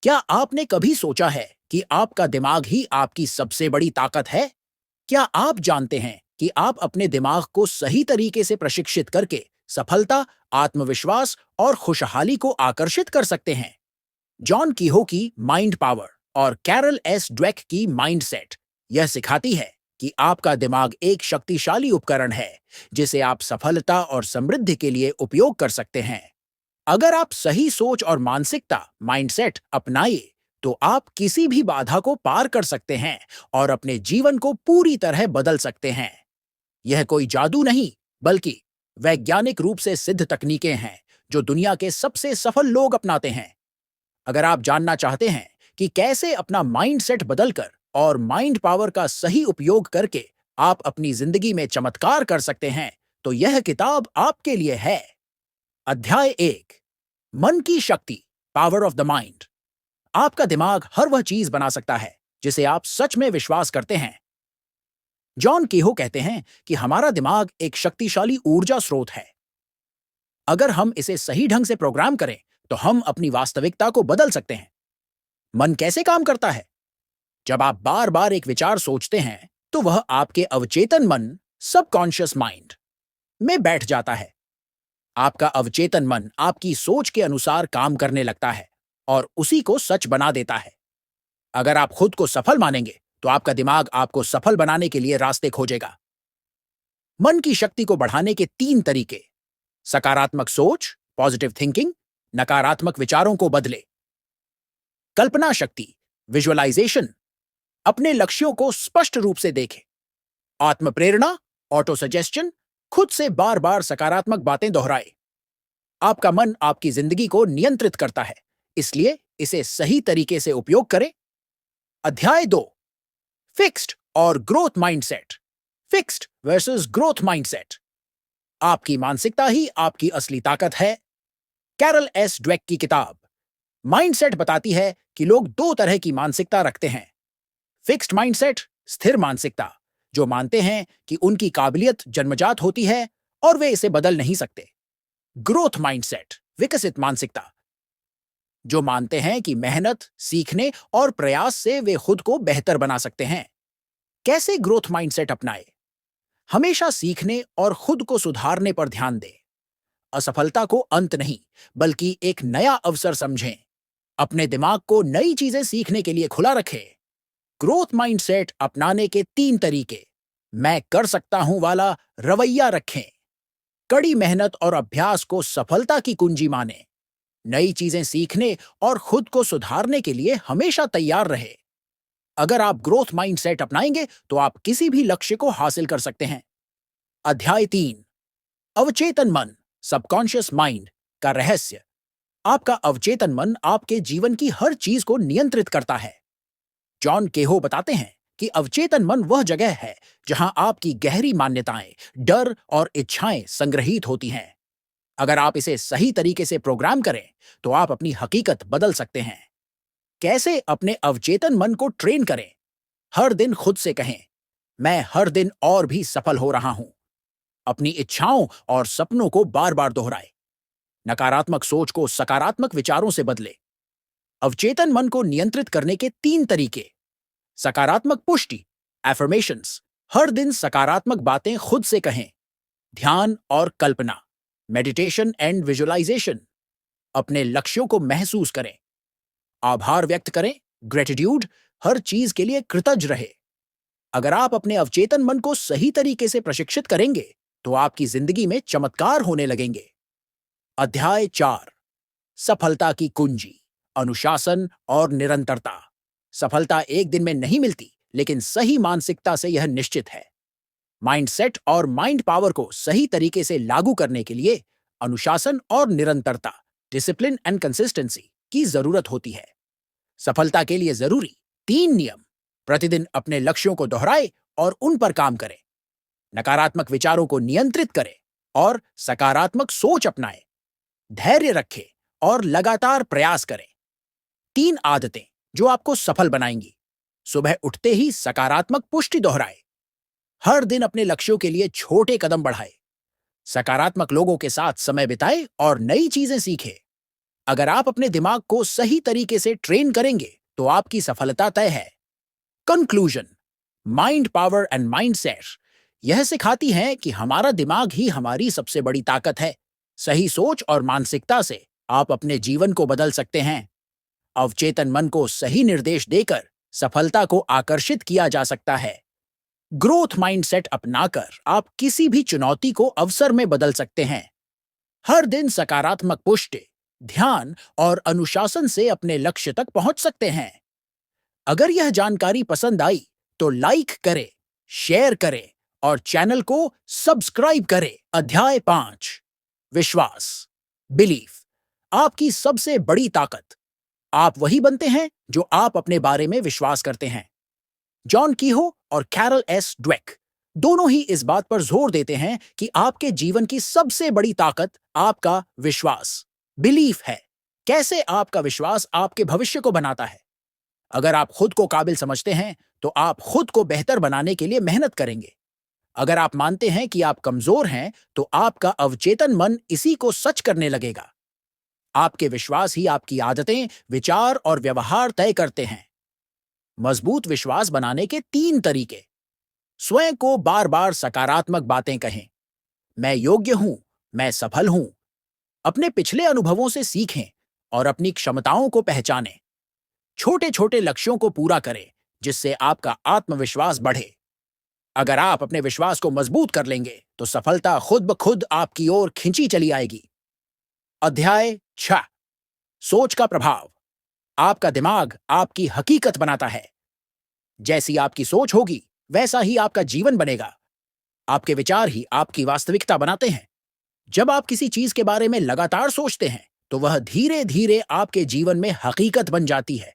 क्या आपने कभी सोचा है कि आपका दिमाग ही आपकी सबसे बड़ी ताकत है? क्या आप जानते हैं कि आप अपने दिमाग को सही तरीके से प्रशिक्षित करके सफलता, आत्मविश्वास और खुशहाली को आकर्षित कर सकते हैं? जॉन कीहो की माइंड पावर और कैरल एस ड्वेक की माइंडसेट यह सिखाती है कि आपका दिमाग एक शक्तिशाली उपकरण है जिसे आप सफलता और समृद्धि के लिए उपयोग कर सकते हैं। अगर आप सही सोच और मानसिकता माइंडसेट अपनाइए तो आप किसी भी बाधा को पार कर सकते हैं और अपने जीवन को पूरी तरह बदल सकते हैं। यह कोई जादू नहीं, बल्कि वैज्ञानिक रूप से सिद्ध तकनीकें हैं जो दुनिया के सबसे सफल लोग अपनाते हैं। अगर आप जानना चाहते हैं कि कैसे अपना माइंडसेट बदलकर और माइंड पावर का सही उपयोग करके आप अपनी जिंदगी में चमत्कार कर सकते हैं, तो यह किताब आपके लिए है। अध्याय 1, मन की शक्ति, पावर ऑफ द माइंड। आपका दिमाग हर वह चीज बना सकता है जिसे आप सच में विश्वास करते हैं। जॉन कीहो कहते हैं कि हमारा दिमाग एक शक्तिशाली ऊर्जा स्रोत है। अगर हम इसे सही ढंग से प्रोग्राम करें तो हम अपनी वास्तविकता को बदल सकते हैं। मन कैसे काम करता है? जब आप बार बार एक विचार सोचते हैं तो वह आपके अवचेतन मन, सबकॉन्शियस माइंड में बैठ जाता है। आपका अवचेतन मन आपकी सोच के अनुसार काम करने लगता है और उसी को सच बना देता है। अगर आप खुद को सफल मानेंगे तो आपका दिमाग आपको सफल बनाने के लिए रास्ते खोजेगा। मन की शक्ति को बढ़ाने के 3 तरीके: सकारात्मक सोच, पॉजिटिव थिंकिंग, नकारात्मक विचारों को बदले। कल्पना शक्ति, विजुअलाइजेशन, अपने लक्ष्यों को स्पष्ट रूप से देखें। आत्म प्रेरणा, ऑटो सजेशन, खुद से बार बार सकारात्मक बातें दोहराए। आपका मन आपकी जिंदगी को नियंत्रित करता है, इसलिए इसे सही तरीके से उपयोग करें। अध्याय 2, फिक्स्ड और growth mindset. Fixed versus growth mindset. आपकी मानसिकता ही आपकी असली ताकत है। कैरल एस ड्वेक की किताब माइंडसेट बताती है कि लोग 2 तरह की मानसिकता रखते हैं। फिक्स्ड माइंडसेट, स्थिर मानसिकता, जो मानते हैं कि उनकी काबिलियत जन्मजात होती है और वे इसे बदल नहीं सकते। ग्रोथ माइंडसेट, विकसित मानसिकता, जो मानते हैं कि मेहनत, सीखने और प्रयास से वे खुद को बेहतर बना सकते हैं। कैसे ग्रोथ माइंडसेट अपनाएं? हमेशा सीखने और खुद को सुधारने पर ध्यान दें। असफलता को अंत नहीं, बल्कि एक नया अवसर समझें। अपने दिमाग को नई चीजें सीखने के लिए खुला रखें। ग्रोथ माइंडसेट अपनाने के 3 तरीके: मैं कर सकता हूं वाला रवैया रखें। कड़ी मेहनत और अभ्यास को सफलता की कुंजी मानें। नई चीजें सीखने और खुद को सुधारने के लिए हमेशा तैयार रहे। अगर आप ग्रोथ माइंडसेट अपनाएंगे तो आप किसी भी लक्ष्य को हासिल कर सकते हैं। अध्याय 3, अवचेतन मन, सबकॉन्शियस माइंड का रहस्य। आपका अवचेतन मन आपके जीवन की हर चीज को नियंत्रित करता है। जॉन केहो बताते हैं कि अवचेतन मन वह जगह है जहां आपकी गहरी मान्यताएं, डर और इच्छाएं संग्रहित होती हैं। अगर आप इसे सही तरीके से प्रोग्राम करें तो आप अपनी हकीकत बदल सकते हैं। कैसे अपने अवचेतन मन को ट्रेन करें? हर दिन खुद से कहें, मैं हर दिन और भी सफल हो रहा हूं। अपनी इच्छाओं और सपनों को बार बार दोहराए। नकारात्मक सोच को सकारात्मक विचारों से बदले। अवचेतन मन को नियंत्रित करने के 3 तरीके: सकारात्मक पुष्टि, एफर्मेशंस, हर दिन सकारात्मक बातें खुद से कहें। ध्यान और कल्पना, मेडिटेशन एंड विजुअलाइजेशन, अपने लक्ष्यों को महसूस करें। आभार व्यक्त करें, ग्रेटिट्यूड, हर चीज के लिए कृतज्ञ रहे। अगर आप अपने अवचेतन मन को सही तरीके से प्रशिक्षित करेंगे तो आपकी जिंदगी में चमत्कार होने लगेंगे। अध्याय 4, सफलता की कुंजी, अनुशासन और निरंतरता। सफलता एक दिन में नहीं मिलती, लेकिन सही मानसिकता से यह निश्चित है। माइंडसेट और माइंड पावर को सही तरीके से लागू करने के लिए अनुशासन और निरंतरता, डिसिप्लिन एंड कंसिस्टेंसी की जरूरत होती है। सफलता के लिए जरूरी 3 नियम: प्रतिदिन अपने लक्ष्यों को दोहराए और उन पर काम करें। नकारात्मक विचारों को नियंत्रित करें और सकारात्मक सोच अपनाएं। धैर्य रखें और लगातार प्रयास करें। 3 आदतें जो आपको सफल बनाएंगी: सुबह उठते ही सकारात्मक पुष्टि दोहराए। हर दिन अपने लक्ष्यों के लिए छोटे कदम बढ़ाए। सकारात्मक लोगों के साथ समय बिताए और नई चीजें सीखें। अगर आप अपने दिमाग को सही तरीके से ट्रेन करेंगे तो आपकी सफलता तय है। Conclusion, mind power and mindset यह सिखाती है कि हमारा दिमाग ही हमारी सबसे बड़ी ताकत है। सही सोच और मानसिकता से आप अपने जीवन को बदल सकते हैं। अवचेतन मन को सही निर्देश देकर सफलता को आकर्षित किया जा सकता है। ग्रोथ माइंडसेट अपनाकर आप किसी भी चुनौती को अवसर में बदल सकते हैं। हर दिन सकारात्मक पुष्टि, ध्यान और अनुशासन से अपने लक्ष्य तक पहुंच सकते हैं। अगर यह जानकारी पसंद आई तो लाइक करें, शेयर करें और चैनल को सब्सक्राइब करें। अध्याय 5, विश्वास, बिलीफ, आपकी सबसे बड़ी ताकत। आप वही बनते हैं जो आप अपने बारे में विश्वास करते हैं। जॉन कीहो और कैरल एस ड्वेक दोनों ही इस बात पर जोर देते हैं कि आपके जीवन की सबसे बड़ी ताकत आपका विश्वास, बिलीफ है। कैसे आपका विश्वास आपके भविष्य को बनाता है। अगर आप खुद को काबिल समझते हैं तो आप खुद को बेहतर बनाने के लिए मेहनत करेंगे। अगर आप मानते हैं कि आप कमजोर हैं तो आपका अवचेतन मन इसी को सच करने लगेगा। आपके विश्वास ही आपकी आदतें, विचार और व्यवहार तय करते हैं। मजबूत विश्वास बनाने के 3 तरीके। स्वयं को बार बार सकारात्मक बातें कहें। मैं योग्य हूं, मैं सफल हूं। अपने पिछले अनुभवों से सीखें और अपनी क्षमताओं को पहचानें। छोटे छोटे लक्ष्यों को पूरा करें जिससे आपका आत्मविश्वास बढ़े। अगर आप अपने विश्वास को मजबूत कर लेंगे तो सफलता खुद ब खुद आपकी ओर खिंची चली आएगी। अध्याय 6, सोच का प्रभाव। आपका दिमाग आपकी हकीकत बनाता है। जैसी आपकी सोच होगी वैसा ही आपका जीवन बनेगा। आपके विचार ही आपकी वास्तविकता बनाते हैं। जब आप किसी चीज के बारे में लगातार सोचते हैं तो वह धीरे धीरे आपके जीवन में हकीकत बन जाती है।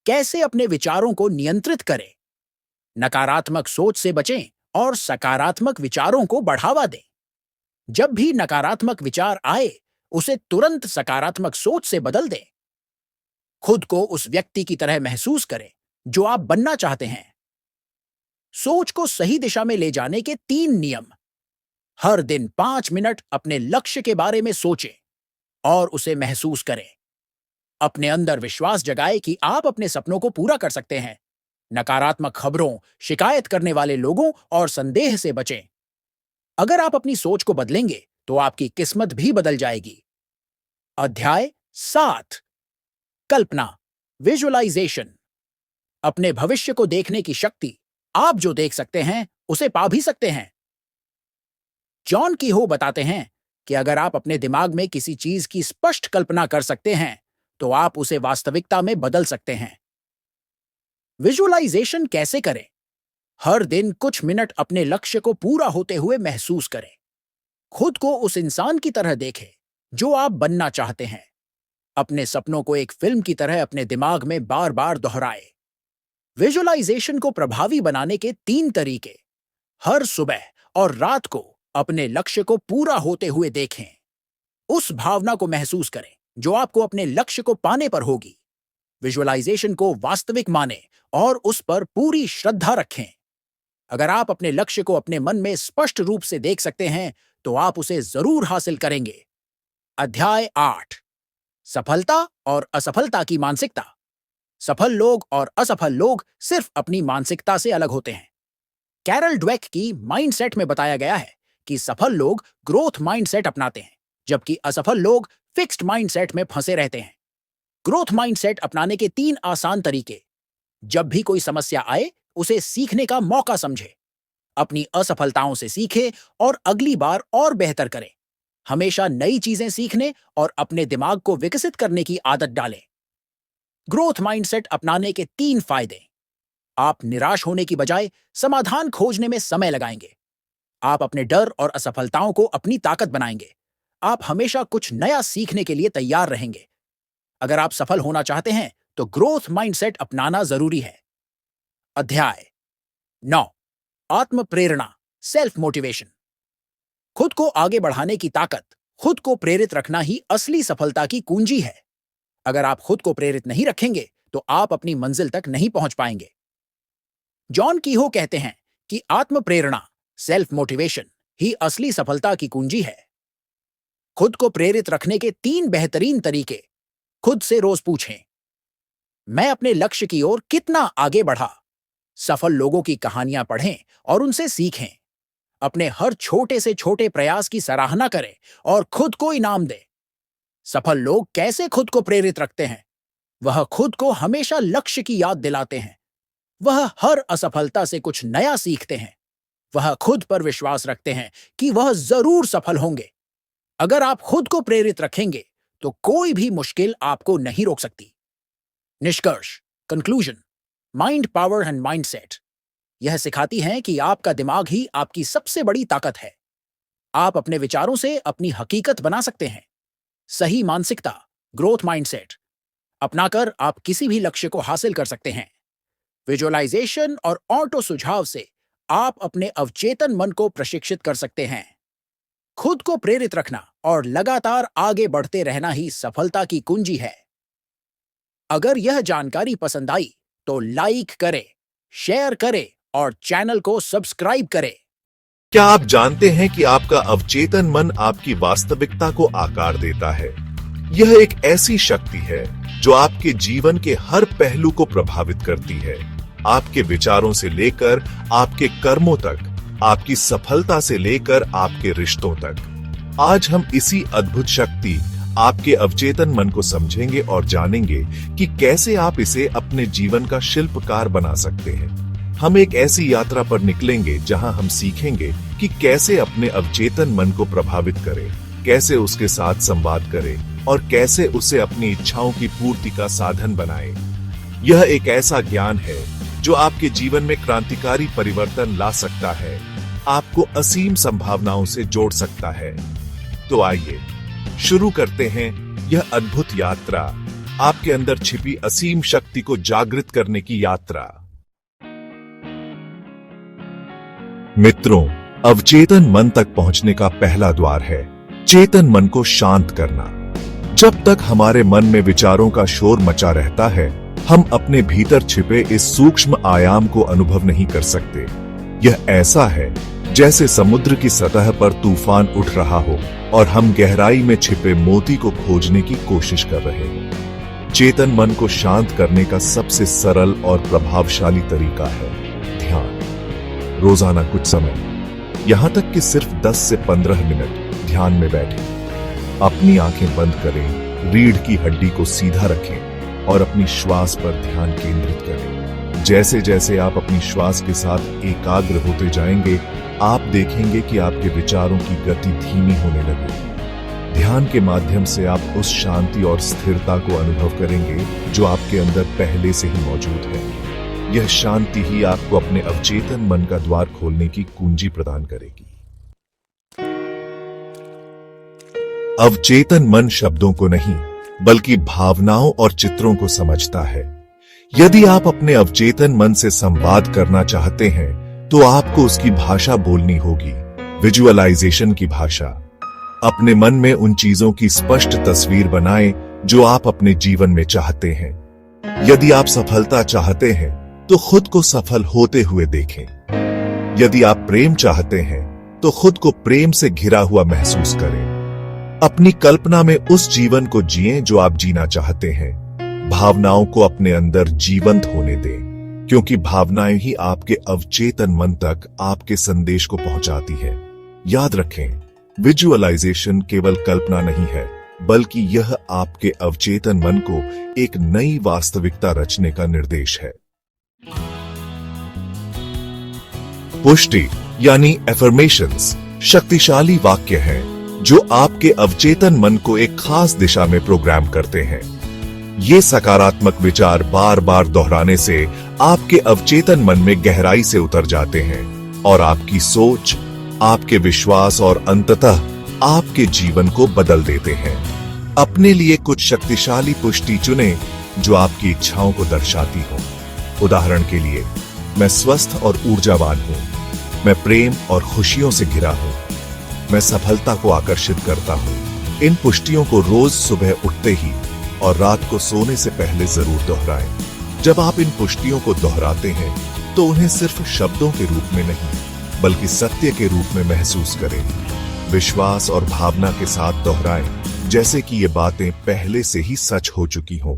कैसे अपने विचारों को नियंत्रित करें। नकारात्मक सोच से बचें और सकारात्मक विचारों को बढ़ावा दें। जब भी नकारात्मक विचार आए उसे तुरंत सकारात्मक सोच से बदल दें। खुद को उस व्यक्ति की तरह महसूस करें जो आप बनना चाहते हैं। सोच को सही दिशा में ले जाने के 3 नियम। हर दिन 5 मिनट अपने लक्ष्य के बारे में सोचें और उसे महसूस करें। अपने अंदर विश्वास जगाएं कि आप अपने सपनों को पूरा कर सकते हैं। नकारात्मक खबरों, शिकायत करने वाले लोगों और संदेह से बचें। अगर आप अपनी सोच को बदलेंगे तो आपकी किस्मत भी बदल जाएगी। अध्याय 7, कल्पना, विजुअलाइजेशन, अपने भविष्य को देखने की शक्ति। आप जो देख सकते हैं उसे पा भी सकते हैं। जॉन कीहो बताते हैं कि अगर आप अपने दिमाग में किसी चीज की स्पष्ट कल्पना कर सकते हैं तो आप उसे वास्तविकता में बदल सकते हैं। विजुअलाइजेशन कैसे करें। हर दिन कुछ मिनट अपने लक्ष्य को पूरा होते हुए महसूस करें। खुद को उस इंसान की तरह देखें जो आप बनना चाहते हैं। अपने सपनों को एक फिल्म की तरह अपने दिमाग में बार बार दोहराएं। विजुअलाइजेशन को प्रभावी बनाने के 3 तरीके। हर सुबह और रात को अपने लक्ष्य को पूरा होते हुए देखें। उस भावना को महसूस करें जो आपको अपने लक्ष्य को पाने पर होगी। विजुअलाइजेशन को वास्तविक मानें और उस पर पूरी श्रद्धा रखें। अगर आप अपने लक्ष्य को अपने मन में स्पष्ट रूप से देख सकते हैं तो आप उसे जरूर हासिल करेंगे। अध्याय 8, सफलता और असफलता की मानसिकता। सफल लोग और असफल लोग सिर्फ अपनी मानसिकता से अलग होते हैं। कैरल ड्वेक की माइंडसेट में बताया गया है कि सफल लोग ग्रोथ माइंडसेट अपनाते हैं जबकि असफल लोग फिक्स्ड माइंडसेट में फंसे रहते हैं। ग्रोथ माइंडसेट अपनाने के 3 आसान तरीके। जब भी कोई समस्या आए उसे सीखने का मौका समझे। अपनी असफलताओं से सीखें और अगली बार और बेहतर करें। हमेशा नई चीजें सीखने और अपने दिमाग को विकसित करने की आदत डालें। ग्रोथ माइंडसेट अपनाने के 3 फायदे। आप निराश होने की बजाय समाधान खोजने में समय लगाएंगे। आप अपने डर और असफलताओं को अपनी ताकत बनाएंगे। आप हमेशा कुछ नया सीखने के लिए तैयार रहेंगे। अगर आप सफल होना चाहते हैं तो ग्रोथ माइंडसेट अपनाना जरूरी है। अध्याय 9, आत्म प्रेरणा, सेल्फ मोटिवेशन। खुद को आगे बढ़ाने की ताकत, खुद को प्रेरित रखना ही असली सफलता की कुंजी है। अगर आप खुद को प्रेरित नहीं रखेंगे तो आप अपनी मंजिल तक नहीं पहुंच पाएंगे। जॉन कीहो कहते हैं कि आत्म प्रेरणा, सेल्फ मोटिवेशन ही असली सफलता की कुंजी है। खुद को प्रेरित रखने के 3 बेहतरीन तरीके। खुद से रोज पूछें, मैं अपने लक्ष्य की ओर कितना आगे बढ़ा? सफल लोगों की कहानियां पढ़ें और उनसे सीखें। अपने हर छोटे से छोटे प्रयास की सराहना करें और खुद को इनाम दें। सफल लोग कैसे खुद को प्रेरित रखते हैं? वह खुद को हमेशा लक्ष्य की याद दिलाते हैं। वह हर असफलता से कुछ नया सीखते हैं। वह खुद पर विश्वास रखते हैं कि वह जरूर सफल होंगे। अगर आप खुद को प्रेरित रखेंगे तो कोई भी मुश्किल आपको नहीं रोक सकती। निष्कर्ष, conclusion, mind power and mindset यह सिखाती हैं कि आपका दिमाग ही आपकी सबसे बड़ी ताकत है। आप अपने विचारों से अपनी हकीकत बना सकते हैं। सही मानसिकता, ग्रोथ माइंडसेट अपनाकर आप किसी भी लक्ष्य को हासिल कर सकते हैं। विजुअलाइजेशन और ऑटो सुझाव से आप अपने अवचेतन मन को प्रशिक्षित कर सकते हैं। खुद को प्रेरित रखना और लगातार आगे बढ़ते रहना ही सफलता की कुंजी है। अगर यह जानकारी पसंद आई तो लाइक करें, शेयर करें और चैनल को सब्सक्राइब करें। क्या आप जानते हैं कि आपका अवचेतन मन आपकी वास्तविकता को आकार देता है? यह एक ऐसी शक्ति है जो आपके जीवन के हर पहलू को प्रभावित करती है, आपके विचारों से लेकर आपके कर्मों तक, आपकी सफलता से लेकर आपके रिश्तों तक। आज हम इसी अद्भुत शक्ति, आपके अवचेतन मन को समझेंगे और जानेंगे कि कैसे आप इसे अपने जीवन का शिल्पकार बना सकते हैं। हम एक ऐसी यात्रा पर निकलेंगे जहां हम सीखेंगे कि कैसे अपने अवचेतन मन को प्रभावित करें, कैसे उसके साथ संवाद करें और कैसे उसे अपनी इच्छाओं की पूर्ति का साधन बनाएं। यह एक ऐसा ज्ञान है जो आपके जीवन में क्रांतिकारी परिवर्तन ला सकता है, आपको असीम संभावनाओं से जोड़ सकता है। तो आइए शुरू करते हैं यह अद्भुत यात्रा, आपके अंदर छिपी असीम शक्ति को जागृत करने की यात्रा। मित्रों, अवचेतन मन तक पहुंचने का पहला द्वार है चेतन मन को शांत करना। जब तक हमारे मन में विचारों का शोर मचा रहता है, हम अपने भीतर छिपे इस सूक्ष्म आयाम को अनुभव नहीं कर सकते। यह ऐसा है जैसे समुद्र की सतह पर तूफान उठ रहा हो और हम गहराई में छिपे मोती को खोजने की कोशिश कर रहे हैं। चेतन मन को शांत करने का सबसे सरल और प्रभावशाली तरीका है ध्यान। रोजाना कुछ समय, यहां तक कि सिर्फ 10 से 15 मिनट ध्यान में बैठें। अपनी आंखें बंद करें, रीढ़ की हड्डी को सीधा रखें और अपनी श्वास पर ध्यान केंद्रित करें। जैसे जैसे आप अपनी श्वास के साथ एकाग्र होते जाएंगे, आप देखेंगे कि आपके विचारों की गति धीमी होने लगेगी। ध्यान के माध्यम से आप उस शांति और स्थिरता को अनुभव करेंगे जो आपके अंदर पहले से ही मौजूद है। यह शांति ही आपको अपने अवचेतन मन का द्वार खोलने की कुंजी प्रदान करेगी। अवचेतन मन शब्दों को नहीं, बल्कि भावनाओं और चित्रों को समझता है। यदि आप अपने अवचेतन मन से संवाद करना चाहते हैं, तो आपको उसकी भाषा बोलनी होगी, विजुअलाइजेशन की भाषा। अपने मन में उन चीजों की स्पष्ट तस्वीर बनाएं जो आप अपने जीवन में चाहते हैं। यदि आप सफलता चाहते हैं, तो खुद को सफल होते हुए देखें। यदि आप प्रेम चाहते हैं, तो खुद को प्रेम से घिरा हुआ महसूस करें। अपनी कल्पना में उस जीवन को जिएं जो आप जीना चाहते हैं। भावनाओं को अपने अंदर जीवंत होने दें, क्योंकि भावनाएं ही आपके अवचेतन मन तक आपके संदेश को पहुंचाती है। याद रखें, विजुअलाइजेशन केवल कल्पना नहीं है, बल्कि यह आपके अवचेतन मन को एक नई वास्तविकता रचने का निर्देश है। पुष्टि यानी एफर्मेशंस शक्तिशाली वाक्य हैं जो आपके अवचेतन मन को एक खास दिशा में प्रोग्राम करते हैं। ये सकारात्मक विचार बार बार दोहराने से आपके अवचेतन मन में गहराई से उतर जाते हैं और आपकी सोच, आपके विश्वास और अंततः आपके जीवन को बदल देते हैं। अपने लिए कुछ शक्तिशाली पुष्टि चुनें जो आपकी इच्छाओं को दर्शाती हो। उदाहरण के लिए, मैं स्वस्थ और ऊर्जावान हूं, मैं प्रेम और खुशियों से घिरा हूं, मैं सफलता को आकर्षित करता हूं। इन पुष्टियों को रोज सुबह उठते ही और रात को सोने से पहले जरूर दोहराएं। जब आप इन पुष्टियों को दोहराते हैं, तो उन्हें सिर्फ शब्दों के रूप में नहीं, बल्कि सत्य के रूप में महसूस करें। विश्वास और भावना के साथ दोहराएं, जैसे कि ये बातें पहले से ही सच हो चुकी हों।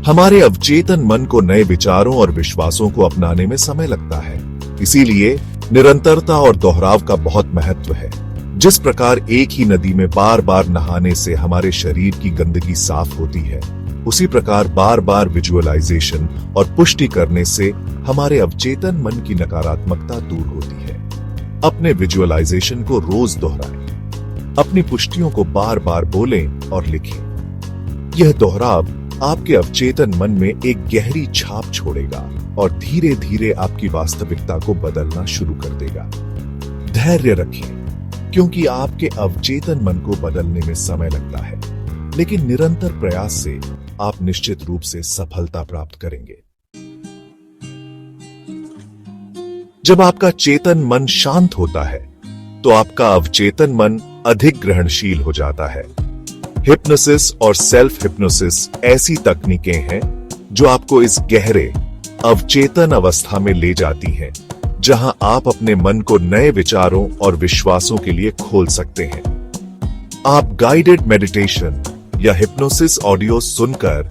हमारे अवचेतन मन को नए विचारों और विश्वासों को अपनाने में समय लगता है, इसीलिए निरंतरता और दोहराव का बहुत महत्व है। जिस प्रकार एक ही नदी में बार बार नहाने से हमारे शरीर की गंदगी साफ होती है, उसी प्रकार बार बार विजुअलाइजेशन और पुष्टि करने से हमारे अवचेतन मन की नकारात्मकता दूर होती है। अपने विजुअलाइजेशन को रोज दोहराएं, अपनी पुष्टियों को बार बार बोलें और लिखें। यह दोहराव आपके अवचेतन मन में एक गहरी छाप छोड़ेगा और धीरे धीरे आपकी वास्तविकता को बदलना शुरू कर देगा। धैर्य रखें, क्योंकि आपके अवचेतन मन को बदलने में समय लगता है, लेकिन निरंतर प्रयास से आप निश्चित रूप से सफलता प्राप्त करेंगे। जब आपका चेतन मन शांत होता है, तो आपका अवचेतन मन अधिक ग्रहणशील हो जाता है। हिप्नोसिस और सेल्फ हिप्नोसिस ऐसी तकनीकें हैं जो आपको इस गहरे अवचेतन अवस्था में ले जाती हैं, जहां आप अपने मन को नए विचारों और विश्वासों के लिए खोल सकते हैं। आप गाइडेड मेडिटेशन या हिप्नोसिस ऑडियो सुनकर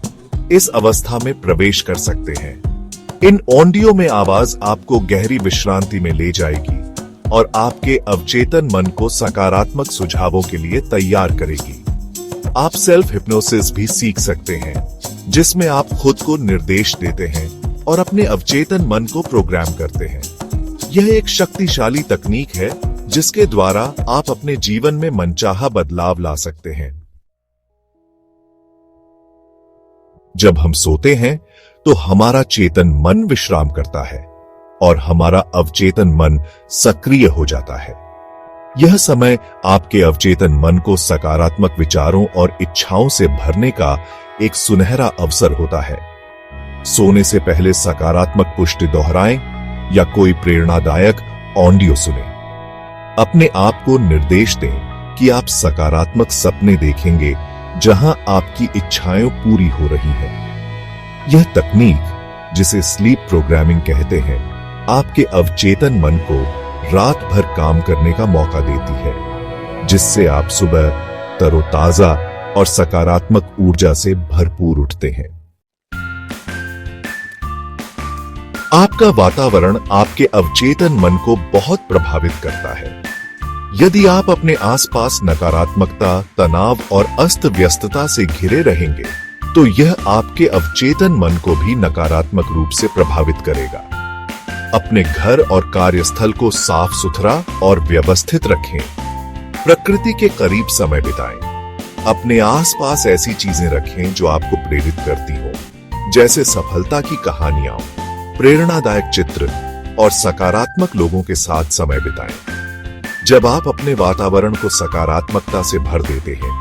इस अवस्था में प्रवेश कर सकते हैं। इन ऑडियो में आवाज आपको गहरी विश्रांति में ले जाएगी और आपके अवचेतन मन को सकारात्मक सुझावों के लिए तैयार करेगी। आप सेल्फ हिप्नोसिस भी सीख सकते हैं, जिसमें आप खुद को निर्देश देते हैं और अपने अवचेतन मन को प्रोग्राम करते हैं। यह एक शक्तिशाली तकनीक है जिसके द्वारा आप अपने जीवन में मनचाहा बदलाव ला सकते हैं। जब हम सोते हैं तो हमारा चेतन मन विश्राम करता है और हमारा अवचेतन मन सक्रिय हो जाता है। यह समय आपके अवचेतन मन को सकारात्मक विचारों और इच्छाओं से भरने का एक सुनहरा अवसर होता है। सोने से पहले सकारात्मक पुष्टि दोहराएं या कोई प्रेरणादायक ऑडियो सुनें। अपने आप को निर्देश दें कि आप सकारात्मक सपने देखेंगे जहां आपकी इच्छाएं पूरी हो रही हैं। यह तकनीक, जिसे स्लीप प्रोग्रामिंग कहते हैं, आपके अवचेतन मन को रात भर काम करने का मौका देती है, जिससे आप सुबह तरोताजा और सकारात्मक ऊर्जा से भरपूर उठते हैं। आपका वातावरण आपके अवचेतन मन को बहुत प्रभावित करता है। यदि आप अपने आसपास नकारात्मकता, तनाव और अस्त व्यस्तता से घिरे रहेंगे, तो यह आपके अवचेतन मन को भी नकारात्मक रूप से प्रभावित करेगा। अपने घर और कार्यस्थल को साफ सुथरा और व्यवस्थित रखें। प्रकृति के करीब समय बिताएं। अपने आसपास ऐसी चीजें रखें जो आपको प्रेरित करती हो, जैसे सफलता की कहानियां, प्रेरणादायक चित्र और सकारात्मक लोगों के साथ समय बिताएं। जब आप अपने वातावरण को सकारात्मकता से भर देते हैं,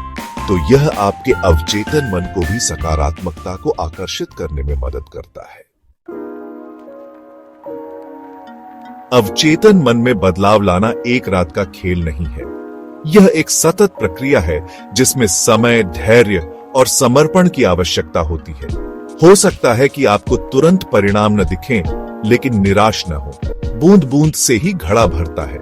तो यह आपके अवचेतन मन को भी सकारात्मकता को आकर्षित करने में मदद करता है। अवचेतन मन में बदलाव लाना एक रात का खेल नहीं है। यह एक सतत प्रक्रिया है जिसमें समय, धैर्य और समर्पण की आवश्यकता होती है। हो सकता है कि आपको तुरंत परिणाम न दिखें, लेकिन निराश न हो। बूंद बूंद से ही घड़ा भरता है।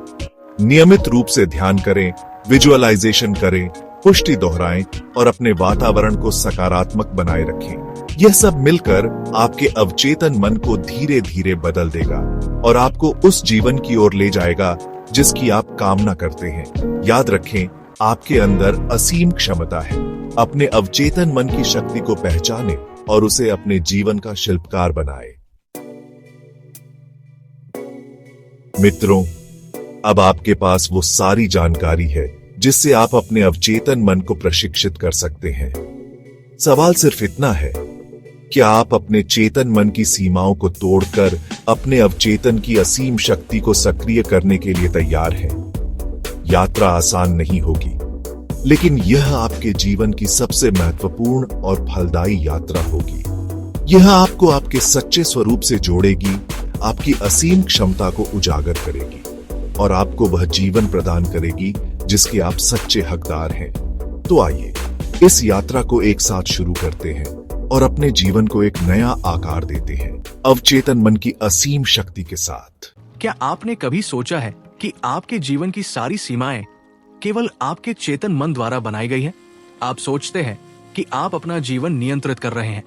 नियमित रूप से ध्यान करें, विजुअलाइजेशन करें, पुष्टि दोहराएं और अपने वातावरण को सकारात्मक बनाए रखें। यह सब मिलकर आपके अवचेतन मन को धीरे धीरे बदल देगा और आपको उस जीवन की ओर ले जाएगा जिसकी आप कामना करते हैं। याद रखें, आपके अंदर असीम क्षमता है। अपने अवचेतन मन की शक्ति को पहचानें और उसे अपने जीवन का शिल्पकार बनाएं। मित्रों, अब आपके पास वो सारी जानकारी है जिससे आप अपने अवचेतन मन को प्रशिक्षित कर सकते हैं। सवाल सिर्फ इतना है, क्या आप अपने चेतन मन की सीमाओं को तोड़कर अपने अवचेतन की असीम शक्ति को सक्रिय करने के लिए तैयार हैं? यात्रा आसान नहीं होगी, लेकिन यह आपके जीवन की सबसे महत्वपूर्ण और फलदायी यात्रा होगी। यह आपको आपके सच्चे स्वरूप से जोड़ेगी, आपकी असीम क्षमता को उजागर करेगी और आपको वह जीवन प्रदान करेगी जिसके आप सच्चे हकदार हैं। तो आइए इस यात्रा को एक साथ शुरू करते हैं और अपने जीवन को एक नया आकार देते हैं, अवचेतन मन की असीम शक्ति के साथ। क्या आपने कभी सोचा है कि आपके जीवन की सारी सीमाएं केवल आपके चेतन मन द्वारा बनाई गई हैं? आप सोचते हैं कि आप अपना जीवन नियंत्रित कर रहे हैं,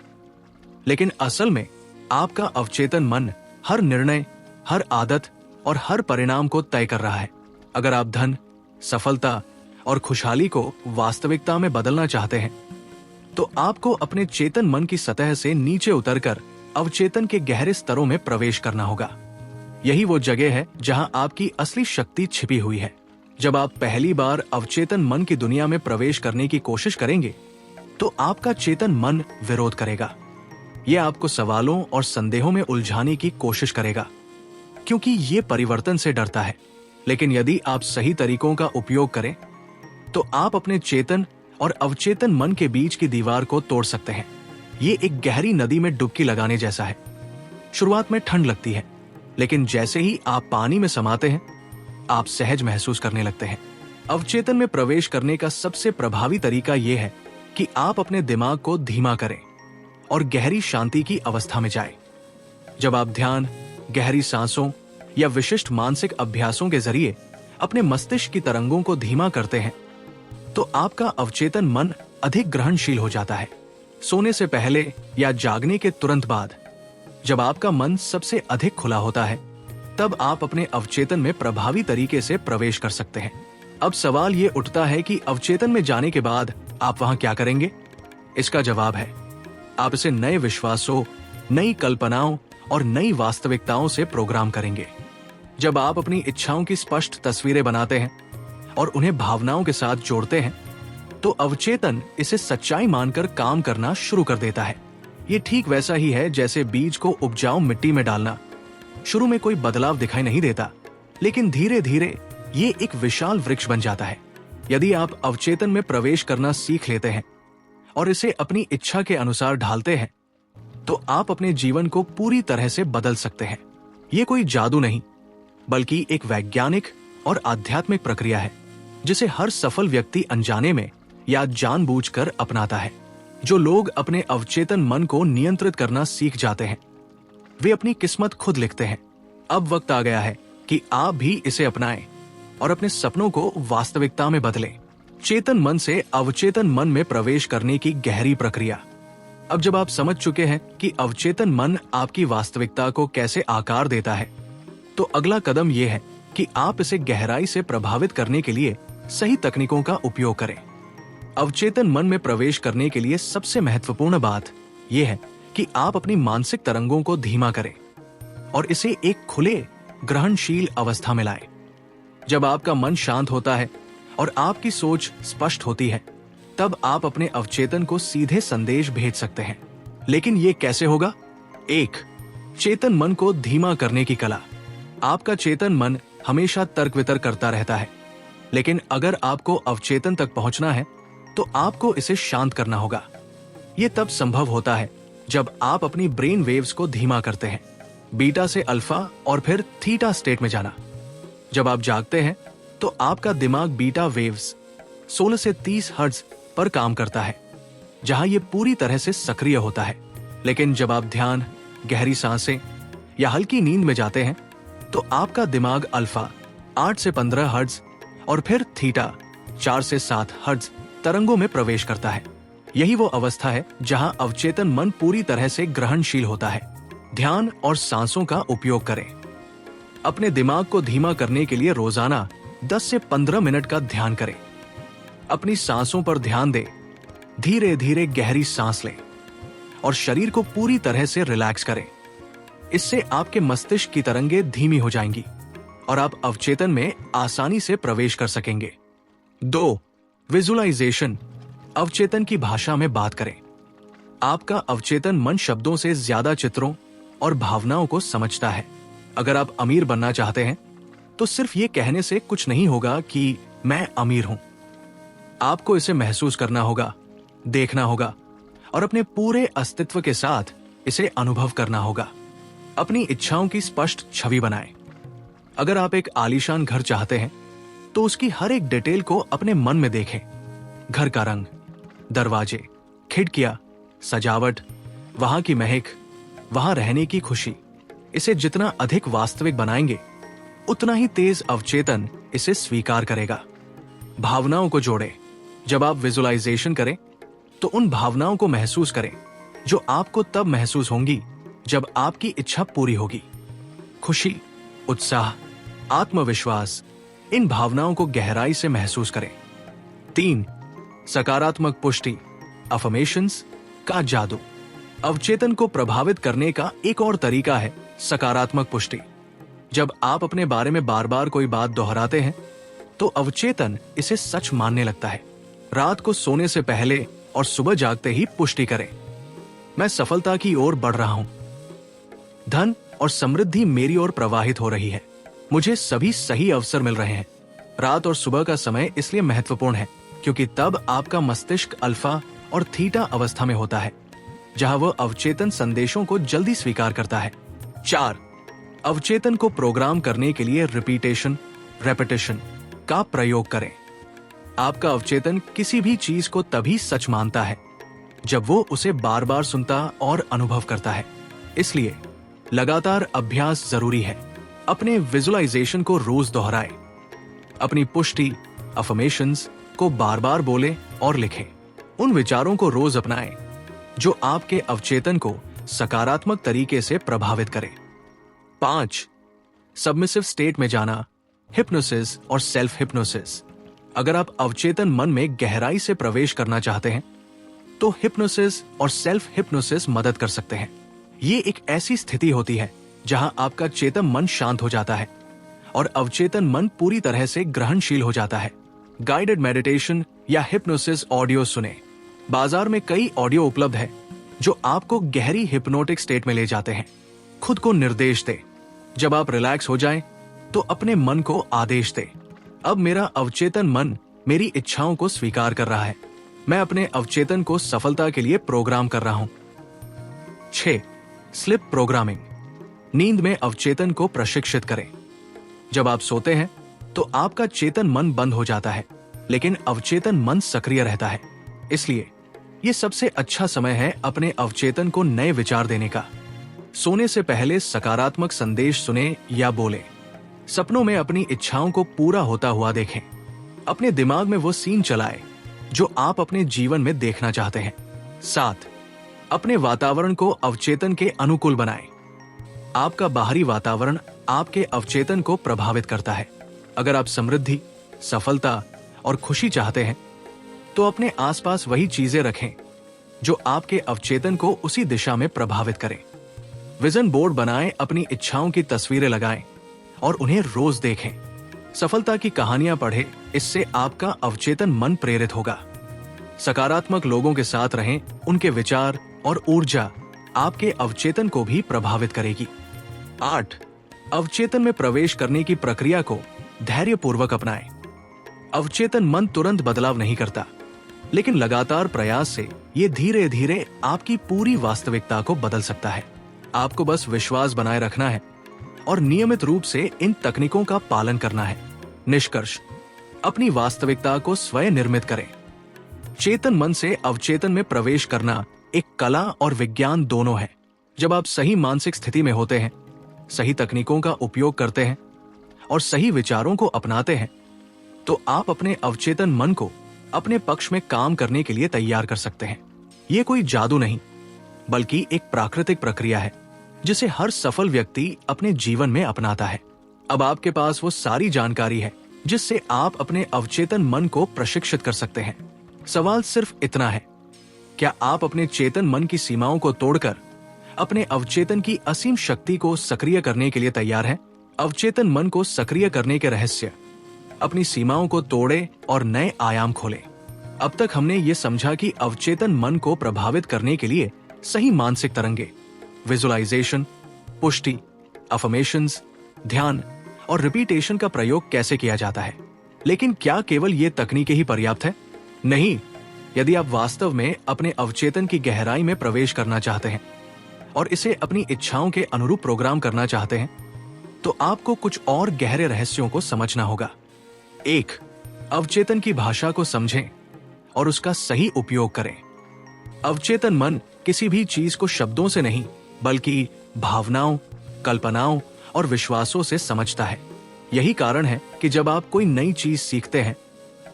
लेकिन असल में आपका अवचेतन मन हर निर्णय, हर आदत और हर परिणाम को तय कर रहा है। अगर आप धन, सफलता और खुशहाली को वास्तविकता में बदलना चाहते हैं, तो आपको अपने चेतन मन की सतह से नीचे उतरकर अवचेतन के गहरे स्तरों में प्रवेश करना होगा। यही वो जगह है जहां आपकी असली शक्ति छिपी हुई है। जब आप पहली बार अवचेतन मन की दुनिया में प्रवेश करने की कोशिश करेंगे, तो आपका चेतन मन विरोध करेगा। यह आपको सवालों और संदेहों में उलझाने की कोशिश करेगा, क्योंकि ये परिवर्तन से डरता है। लेकिन यदि आप सही तरीकों का उपयोग करें, तो आप अपने चेतन और अवचेतन मन के बीच की दीवार को तोड़ सकते हैं। ये एक गहरी नदी में डुबकी लगाने जैसा है। शुरुआत में ठंड लगती है, लेकिन जैसे ही आप पानी में समाते हैं, आप सहज महसूस करने लगते हैं। अवचेतन में प्रवेश करने का सबसे प्रभावी तरीका यह है कि आप अपने दिमाग को धीमा करें और गहरी शांति की अवस्था में जाएं। जब आप ध्यान, गहरी सांसों या विशिष्ट मानसिक अभ्यासों के जरिए अपने मस्तिष्क की तरंगों को धीमा करते हैं, तो आपका अवचेतन मन अधिक ग्रहणशील हो जाता है। सोने से पहले या जागने के तुरंत बाद, जब आपका मन सबसे अधिक खुला होता है, तब आप अपने अवचेतन में प्रभावी तरीके से प्रवेश कर सकते हैं। अब सवाल ये उठता है कि अवचेतन में जाने के बाद आप वहां क्या करेंगे? इसका जवाब है, आप इसे नए विश्वासों, नई कल्पनाओं और नई वास्तविकताओं से प्रोग्राम करेंगे। जब आप अपनी इच्छाओं की स्पष्ट तस्वीरें बनाते हैं और उन्हें भावनाओं के साथ जोड़ते हैं, तो अवचेतन इसे सच्चाई मानकर काम करना शुरू कर देता है। ये ठीक वैसा ही है जैसे बीज को उपजाऊ मिट्टी में डालना। शुरू में कोई बदलाव दिखाई नहीं देता, लेकिन धीरे धीरे ये एक विशाल वृक्ष बन जाता है। यदि आप अवचेतन में प्रवेश करना सीख लेते हैं और इसे अपनी इच्छा के अनुसार ढालते हैं, तो आप अपने जीवन को पूरी तरह से बदल सकते हैं। ये कोई जादू नहीं, बल्कि एक वैज्ञानिक और आध्यात्मिक प्रक्रिया है, जिसे हर सफल व्यक्ति अनजाने में या जानबूझकर अपनाता है। जो लोग अपने अवचेतन मन को नियंत्रित करना सीख जाते हैं, वे अपनी किस्मत खुद लिखते हैं। अब वक्त आ गया है कि आप भी इसे अपनाएं और अपने सपनों को वास्तविकता में बदलें। चेतन मन से अवचेतन मन में प्रवेश करने की गहरी प्रक्रिया। अब जब आप समझ चुके हैं कि अवचेतन मन आपकी वास्तविकता को कैसे आकार देता है, तो अगला कदम यह है कि आप इसे गहराई से प्रभावित करने के लिए सही तकनीकों का उपयोग करें। अवचेतन मन में प्रवेश करने के लिए सबसे महत्वपूर्ण बात यह है कि आप अपनी मानसिक तरंगों को धीमा करें और इसे एक खुले, ग्रहणशील अवस्था में लाएं। जब आपका मन शांत होता है और आपकी सोच स्पष्ट होती है, तब आप अपने अवचेतन को सीधे संदेश भेज सकते हैं। लेकिन यह कैसे होगा? 1. चेतन मन को धीमा करने की कला। आपका चेतन मन हमेशा तर्क वितर्क करता रहता है, लेकिन अगर आपको अवचेतन तक पहुंचना है, तो आपको इसे शांत करना होगा। यह तब संभव होता है जब आप अपनी ब्रेन वेव्स को धीमा करते हैं। बीटा से अल्फा और फिर थीटा स्टेट में जाना। जब आप जागते हैं, तो आपका दिमाग बीटा वेव्स 16 से 30 हर्ट्ज पर काम करता है, जहां यह पूरी तरह से सक्रिय होता है। लेकिन जब आप ध्यान, गहरी सांसें या हल्की नींद में जाते हैं, तो आपका दिमाग अल्फा 8 से 15 हर्ट्ज और फिर थीटा 4 से 7 हर्ट्ज तरंगों में प्रवेश करता है। यही वो अवस्था है जहां अवचेतन मन पूरी तरह से ग्रहणशील होता है। ध्यान और सांसों का उपयोग करें। अपने दिमाग को धीमा करने के लिए रोजाना 10 से 15 मिनट का ध्यान करें। अपनी सांसों पर ध्यान दें। धीरे धीरे गहरी सांस लें और शरीर को पूरी तरह से रिलैक्स करें। इससे आपके मस्तिष्क की तरंगें धीमी हो जाएंगी और आप अवचेतन में आसानी से प्रवेश कर सकेंगे। 2. विजुअलाइजेशन। अवचेतन की भाषा में बात करें। आपका अवचेतन मन शब्दों से ज्यादा चित्रों और भावनाओं को समझता है। अगर आप अमीर बनना चाहते हैं, तो सिर्फ ये कहने से कुछ नहीं होगा कि मैं अमीर हूं। आपको इसे महसूस करना होगा, देखना होगा और अपने पूरे अस्तित्व के साथ इसे अनुभव करना होगा। अपनी इच्छाओं की स्पष्ट छवि बनाएं। अगर आप एक आलीशान घर चाहते हैं, तो उसकी हर एक डिटेल को अपने मन में देखें। घर का रंग, दरवाजे, खिड़कियां, सजावट, वहां की महक, वहां रहने की खुशी। इसे जितना अधिक वास्तविक बनाएंगे, उतना ही तेज अवचेतन इसे स्वीकार करेगा। भावनाओं को जोड़े। जब आप विजुअलाइजेशन करें तो उन भावनाओं को महसूस करें जो आपको तब महसूस होंगी जब आपकी इच्छा पूरी होगी। खुशी, उत्साह, आत्मविश्वास, इन भावनाओं को गहराई से महसूस करें। 3. सकारात्मक पुष्टि, अफर्मेशंस का जादू। अवचेतन को प्रभावित करने का एक और तरीका है सकारात्मक पुष्टि। जब आप अपने बारे में बार बार कोई बात दोहराते हैं तो अवचेतन इसे सच मानने लगता है। रात को सोने से पहले और सुबह जागते ही पुष्टि करें, मैं सफलता की ओर बढ़ रहा हूं, धन और समृद्धि मेरी ओर प्रवाहित हो रही है, मुझे सभी सही अवसर मिल रहे हैं। रात और सुबह का समय इसलिए महत्वपूर्ण है क्योंकि तब आपका मस्तिष्क अल्फा और थीटा अवस्था में होता है, जहां वह अवचेतन संदेशों को जल्दी स्वीकार करता है। 4. अवचेतन को प्रोग्राम करने के लिए रेपिटेशन का प्रयोग करें। आपका अवचेतन किसी भी चीज को तभी सच मानता है जब वो उसे बार बार सुनता और अनुभव करता है। इसलिए लगातार अभ्यास जरूरी है। अपने विजुअलाइजेशन को रोज दोहराएं। अपनी पुष्टि, अफर्मेशंस को बार बार बोले और लिखें। उन विचारों को रोज अपनाएं जो आपके अवचेतन को सकारात्मक तरीके से प्रभावित करें। 5. सबमिसिव स्टेट में जाना, हिप्नोसिस और सेल्फ हिप्नोसिस। अगर आप अवचेतन मन में गहराई से प्रवेश करना चाहते हैं तो हिप्नोसिस और सेल्फ हिप्नोसिस मदद कर सकते हैं। ये एक ऐसी स्थिति होती है जहां आपका चेतन मन शांत हो जाता है और अवचेतन मन पूरी तरह से ग्रहणशील हो जाता है। गाइडेड मेडिटेशन या हिप्नोसिस ऑडियो सुने। बाजार में कई ऑडियो उपलब्ध है जो आपको गहरी हिप्नोटिक स्टेट में ले जाते हैं। खुद को निर्देश दे। जब आप रिलैक्स हो जाएं तो अपने मन को आदेश दे, अब मेरा अवचेतन मन मेरी इच्छाओं को स्वीकार कर रहा है, मैं अपने अवचेतन को सफलता के लिए प्रोग्राम कर रहा हूं। 6. Slip programming. नींद में अवचेतन को प्रशिक्षित करें। जब आप सोते हैं तो आपका चेतन मन बंद हो जाता है, लेकिन अवचेतन मन सक्रिय रहता है। इसलिए यह सबसे अच्छा समय है अपने अवचेतन को नए विचार देने का। सोने से पहले सकारात्मक संदेश सुने या बोले। सपनों में अपनी इच्छाओं को पूरा होता हुआ देखें। अपने दिमाग में वो सीन चलाएं जो आप अपने जीवन में देखना चाहते हैं। 7. अपने वातावरण को अवचेतन के अनुकूल बनाएं। आपका बाहरी वातावरण आपके अवचेतन को प्रभावित करता है। अगर आप समृद्धि, सफलता और खुशी चाहते हैं तो अपने आसपास वही चीजें रखें जो आपके अवचेतन को उसी दिशा में प्रभावित करें। विजन बोर्ड बनाएं, अपनी इच्छाओं की तस्वीरें लगाएं और उन्हें रोज देखें। सफलता की कहानियां पढ़ें, इससे आपका अवचेतन मन प्रेरित होगा। सकारात्मक लोगों के साथ रहें, उनके विचार और ऊर्जा आपके अवचेतन को भी प्रभावित करेगी। 8. अवचेतन में प्रवेश करने की प्रक्रिया को धैर्यपूर्वक अपनाएं। अवचेतन मन तुरंत बदलाव नहीं करता, लेकिन लगातार प्रयास से ये धीरे धीरे आपकी पूरी वास्तविकता को बदल सकता है। आपको बस विश्वास बनाए रखना है और नियमित रूप से इन तकनीकों का पालन करना है। निष्कर्ष, अपनी वास्तविकता को स्वयं निर्मित करें। चेतन मन से अवचेतन में प्रवेश करना एक कला और विज्ञान दोनों है। जब आप सही मानसिक स्थिति में होते हैं, सही तकनीकों का उपयोग करते हैं और सही विचारों को अपनाते हैं, तो आप अपने अवचेतन मन को अपने पक्ष में काम करने के लिए तैयार कर सकते हैं। ये कोई जादू नहीं, बल्कि एक प्राकृतिक प्रक्रिया है जिसे हर सफल व्यक्ति अपने जीवन में अपनाता है। अब आपके पास वो सारी जानकारी है जिससे आप अपने अवचेतन मन को प्रशिक्षित कर सकते हैं। सवाल सिर्फ इतना है, क्या आप अपने चेतन मन की सीमाओं को तोड़कर अपने अवचेतन की असीम शक्ति को सक्रिय करने के लिए तैयार हैं? अवचेतन मन को सक्रिय करने के रहस्य, अपनी सीमाओं को तोड़े और नए आयाम खोले। अब तक हमने ये समझा कि अवचेतन मन को प्रभावित करने के लिए सही मानसिक तरंगे, विजुअलाइजेशन, पुष्टि, अफर्मेशंस, ध्यान और रिपीटेशन का प्रयोग कैसे किया जाता है। लेकिन क्या केवल ये तकनीकें ही पर्याप्त है? नहीं। यदि आप वास्तव में अपने अवचेतन की गहराई में प्रवेश करना चाहते हैं और इसे अपनी इच्छाओं के अनुरूप प्रोग्राम करना चाहते हैं, तो आपको कुछ और गहरे रहस्यों को समझना होगा। 1. अवचेतन की भाषा को समझें और उसका सही उपयोग करें। अवचेतन मन किसी भी चीज को शब्दों से नहीं, बल्कि भावनाओं, कल्पनाओं और विश्वासों से समझता है। यही कारण है कि जब आप कोई नई चीज सीखते हैं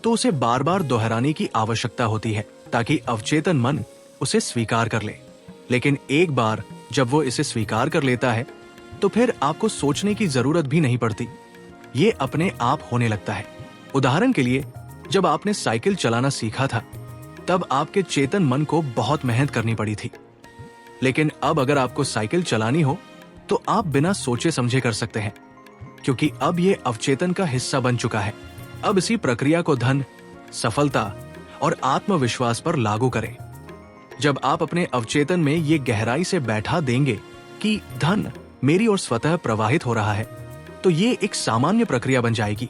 तो उसे बार बार दोहराने की आवश्यकता होती है ताकि अवचेतन मन उसे स्वीकार कर ले। लेकिन एक बार जब वो इसे स्वीकार कर लेता है तो फिर आपको सोचने की जरूरत भी नहीं पड़ती, ये अपने आप होने लगता है। उदाहरण के लिए, जब आपने साइकिल चलाना सीखा था तब आपके चेतन मन को बहुत मेहनत करनी पड़ी थी, लेकिन अब अगर आपको साइकिल चलानी हो तो आप बिना सोचे समझे कर सकते हैं, क्योंकि अब ये अवचेतन का हिस्सा बन चुका है। अब इसी प्रक्रिया को धन, सफलता और आत्मविश्वास पर लागू करें। जब आप अपने अवचेतन में ये गहराई से बैठा देंगे कि धन मेरी ओर स्वतः प्रवाहित हो रहा है, तो ये एक सामान्य प्रक्रिया बन जाएगी,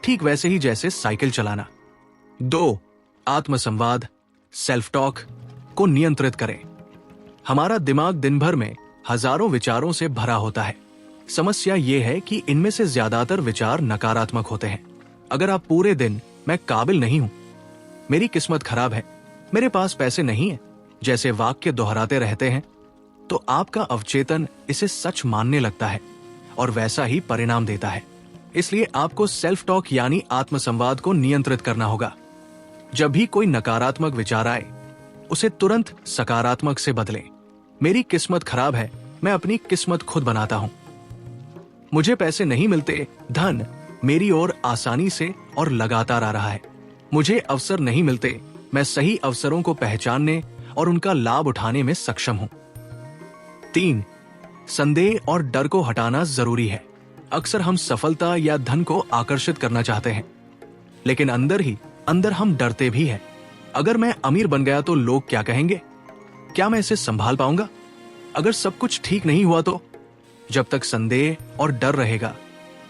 ठीक वैसे ही जैसे साइकिल चलाना। 2. आत्मसंवाद, सेल्फ टॉक को नियंत्रित करें। हमारा दिमाग दिन भर में हजारों विचारों से भरा होता है। समस्या यह है कि इनमें से ज्यादातर विचार नकारात्मक होते हैं। अगर आप पूरे दिन मैं काबिल नहीं हूं, मेरी किस्मत खराब है, मेरे पास पैसे नहीं है जैसे वाक्य दोहराते रहते हैं, तो आपका अवचेतन इसे सच मानने लगता है और वैसा ही परिणाम देता है। इसलिए आपको सेल्फ टॉक यानी आत्मसंवाद को नियंत्रित करना होगा। जब भी कोई नकारात्मक विचार आए, उसे तुरंत सकारात्मक से बदलें। मेरी किस्मत खराब है, मैं अपनी किस्मत खुद बनाता हूं। मुझे पैसे नहीं मिलते, धन मेरी ओर आसानी से और लगातार आ रहा है। मुझे अवसर नहीं मिलते, मैं सही अवसरों को पहचानने और उनका लाभ उठाने में सक्षम हूं। 3. संदेह और डर को हटाना जरूरी है। अक्सर हम सफलता या धन को आकर्षित करना चाहते हैं, लेकिन अंदर ही अंदर हम डरते भी हैं। अगर मैं अमीर बन गया तो लोग क्या कहेंगे? क्या मैं इसे संभाल पाऊंगा? अगर सब कुछ ठीक नहीं हुआ तो? जब तक संदेह और डर रहेगा,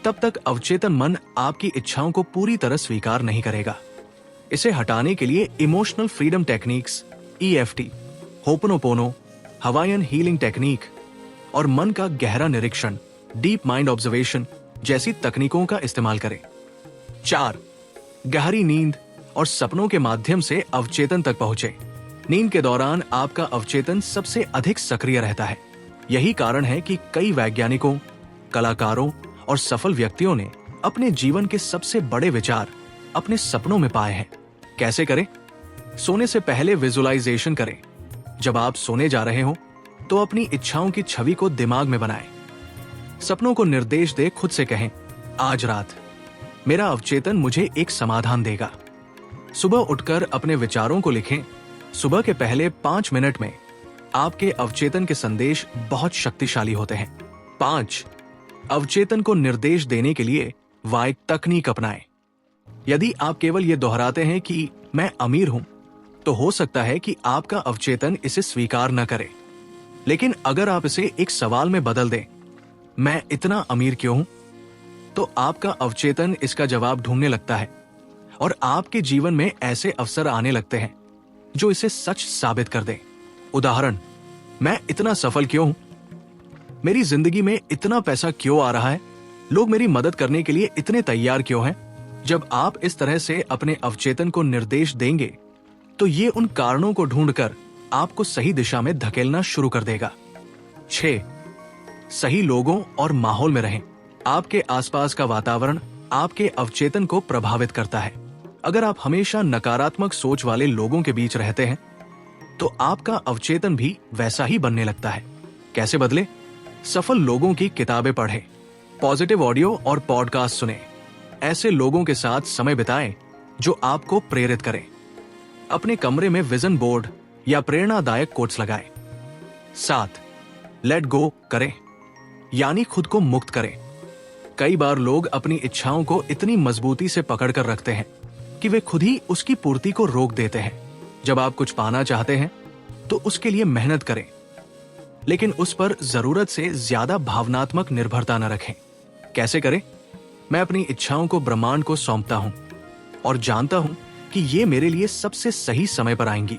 तब तक अवचेतन मन आपकी इच्छाओं को पूरी तरह स्वीकार नहीं करेगा। इसे हटाने के लिए emotional freedom techniques, EFT, ho'oponopono, Hawaiian healing technique और मन का गहरा निरीक्षण, डीप माइंड ऑब्जर्वेशन जैसी तकनीकों का इस्तेमाल करें। 4. गहरी नींद और सपनों के माध्यम से अवचेतन तक पहुंचे। नींद के दौरान आपका अवचेतन सबसे अधिक सक्रिय रहता है। यही कारण है कि कई वैज्ञानिकों, कलाकारों और सफल व्यक्तियों ने अपने जीवन के सबसे बड़े विचार अपने सपनों में पाए हैं। कैसे करें? सोने से पहले विजुअलाइजेशन करें। जब आप सोने जा रहे हो तो अपनी इच्छाओं की छवि को दिमाग में बनाएं। सपनों को निर्देश दे, खुद से कहें, आज रात मेरा अवचेतन मुझे एक समाधान देगा। सुबह उठकर अपने विचारों को लिखें। सुबह के पहले 5 मिनट में आपके अवचेतन के संदेश बहुत शक्तिशाली होते हैं। 5. अवचेतन को निर्देश देने के लिए वाई तकनीक अपनाएं। यदि आप केवल ये दोहराते हैं कि मैं अमीर हूं, तो हो सकता है कि आपका अवचेतन इसे स्वीकार न करे। लेकिन अगर आप इसे एक सवाल में बदल दें, मैं इतना अमीर क्यों हूं, तो आपका अवचेतन इसका जवाब ढूंढने लगता है और आपके जीवन में ऐसे अवसर आने लगते हैं जो इसे सच साबित कर दें। उदाहरण, मैं इतना सफल क्यों हूं, मेरी जिंदगी में इतना पैसा क्यों आ रहा है, लोग मेरी मदद करने के लिए इतने तैयार क्यों हैं। जब आप इस तरह से अपने अवचेतन को निर्देश देंगे तो ये उन कारणों को ढूंढकर आपको सही दिशा में धकेलना शुरू कर देगा। 6. सही लोगों और माहौल में रहें। आपके आसपास का वातावरण आपके अवचेतन को प्रभावित करता है। अगर आप हमेशा नकारात्मक सोच वाले लोगों के बीच रहते हैं तो आपका अवचेतन भी वैसा ही बनने लगता है। कैसे बदले? सफल लोगों की किताबें पढ़ें, पॉजिटिव ऑडियो और पॉडकास्ट सुनें। ऐसे लोगों के साथ समय बिताएं जो आपको प्रेरित करें। अपने कमरे में विजन बोर्ड या प्रेरणादायक कोट्स लगाएं। 7. लेट गो करें, यानी खुद को मुक्त करें। कई बार लोग अपनी इच्छाओं को इतनी मजबूती से पकड़कर रखते हैं कि वे खुद ही उसकी पूर्ति को रोक देते हैं। जब आप कुछ पाना चाहते हैं तो उसके लिए मेहनत करें, लेकिन उस पर जरूरत से ज्यादा भावनात्मक निर्भरता न रखें। कैसे करें? मैं अपनी इच्छाओं को ब्रह्मांड को सौंपता हूं और जानता हूं कि ये मेरे लिए सबसे सही समय पर आएंगी।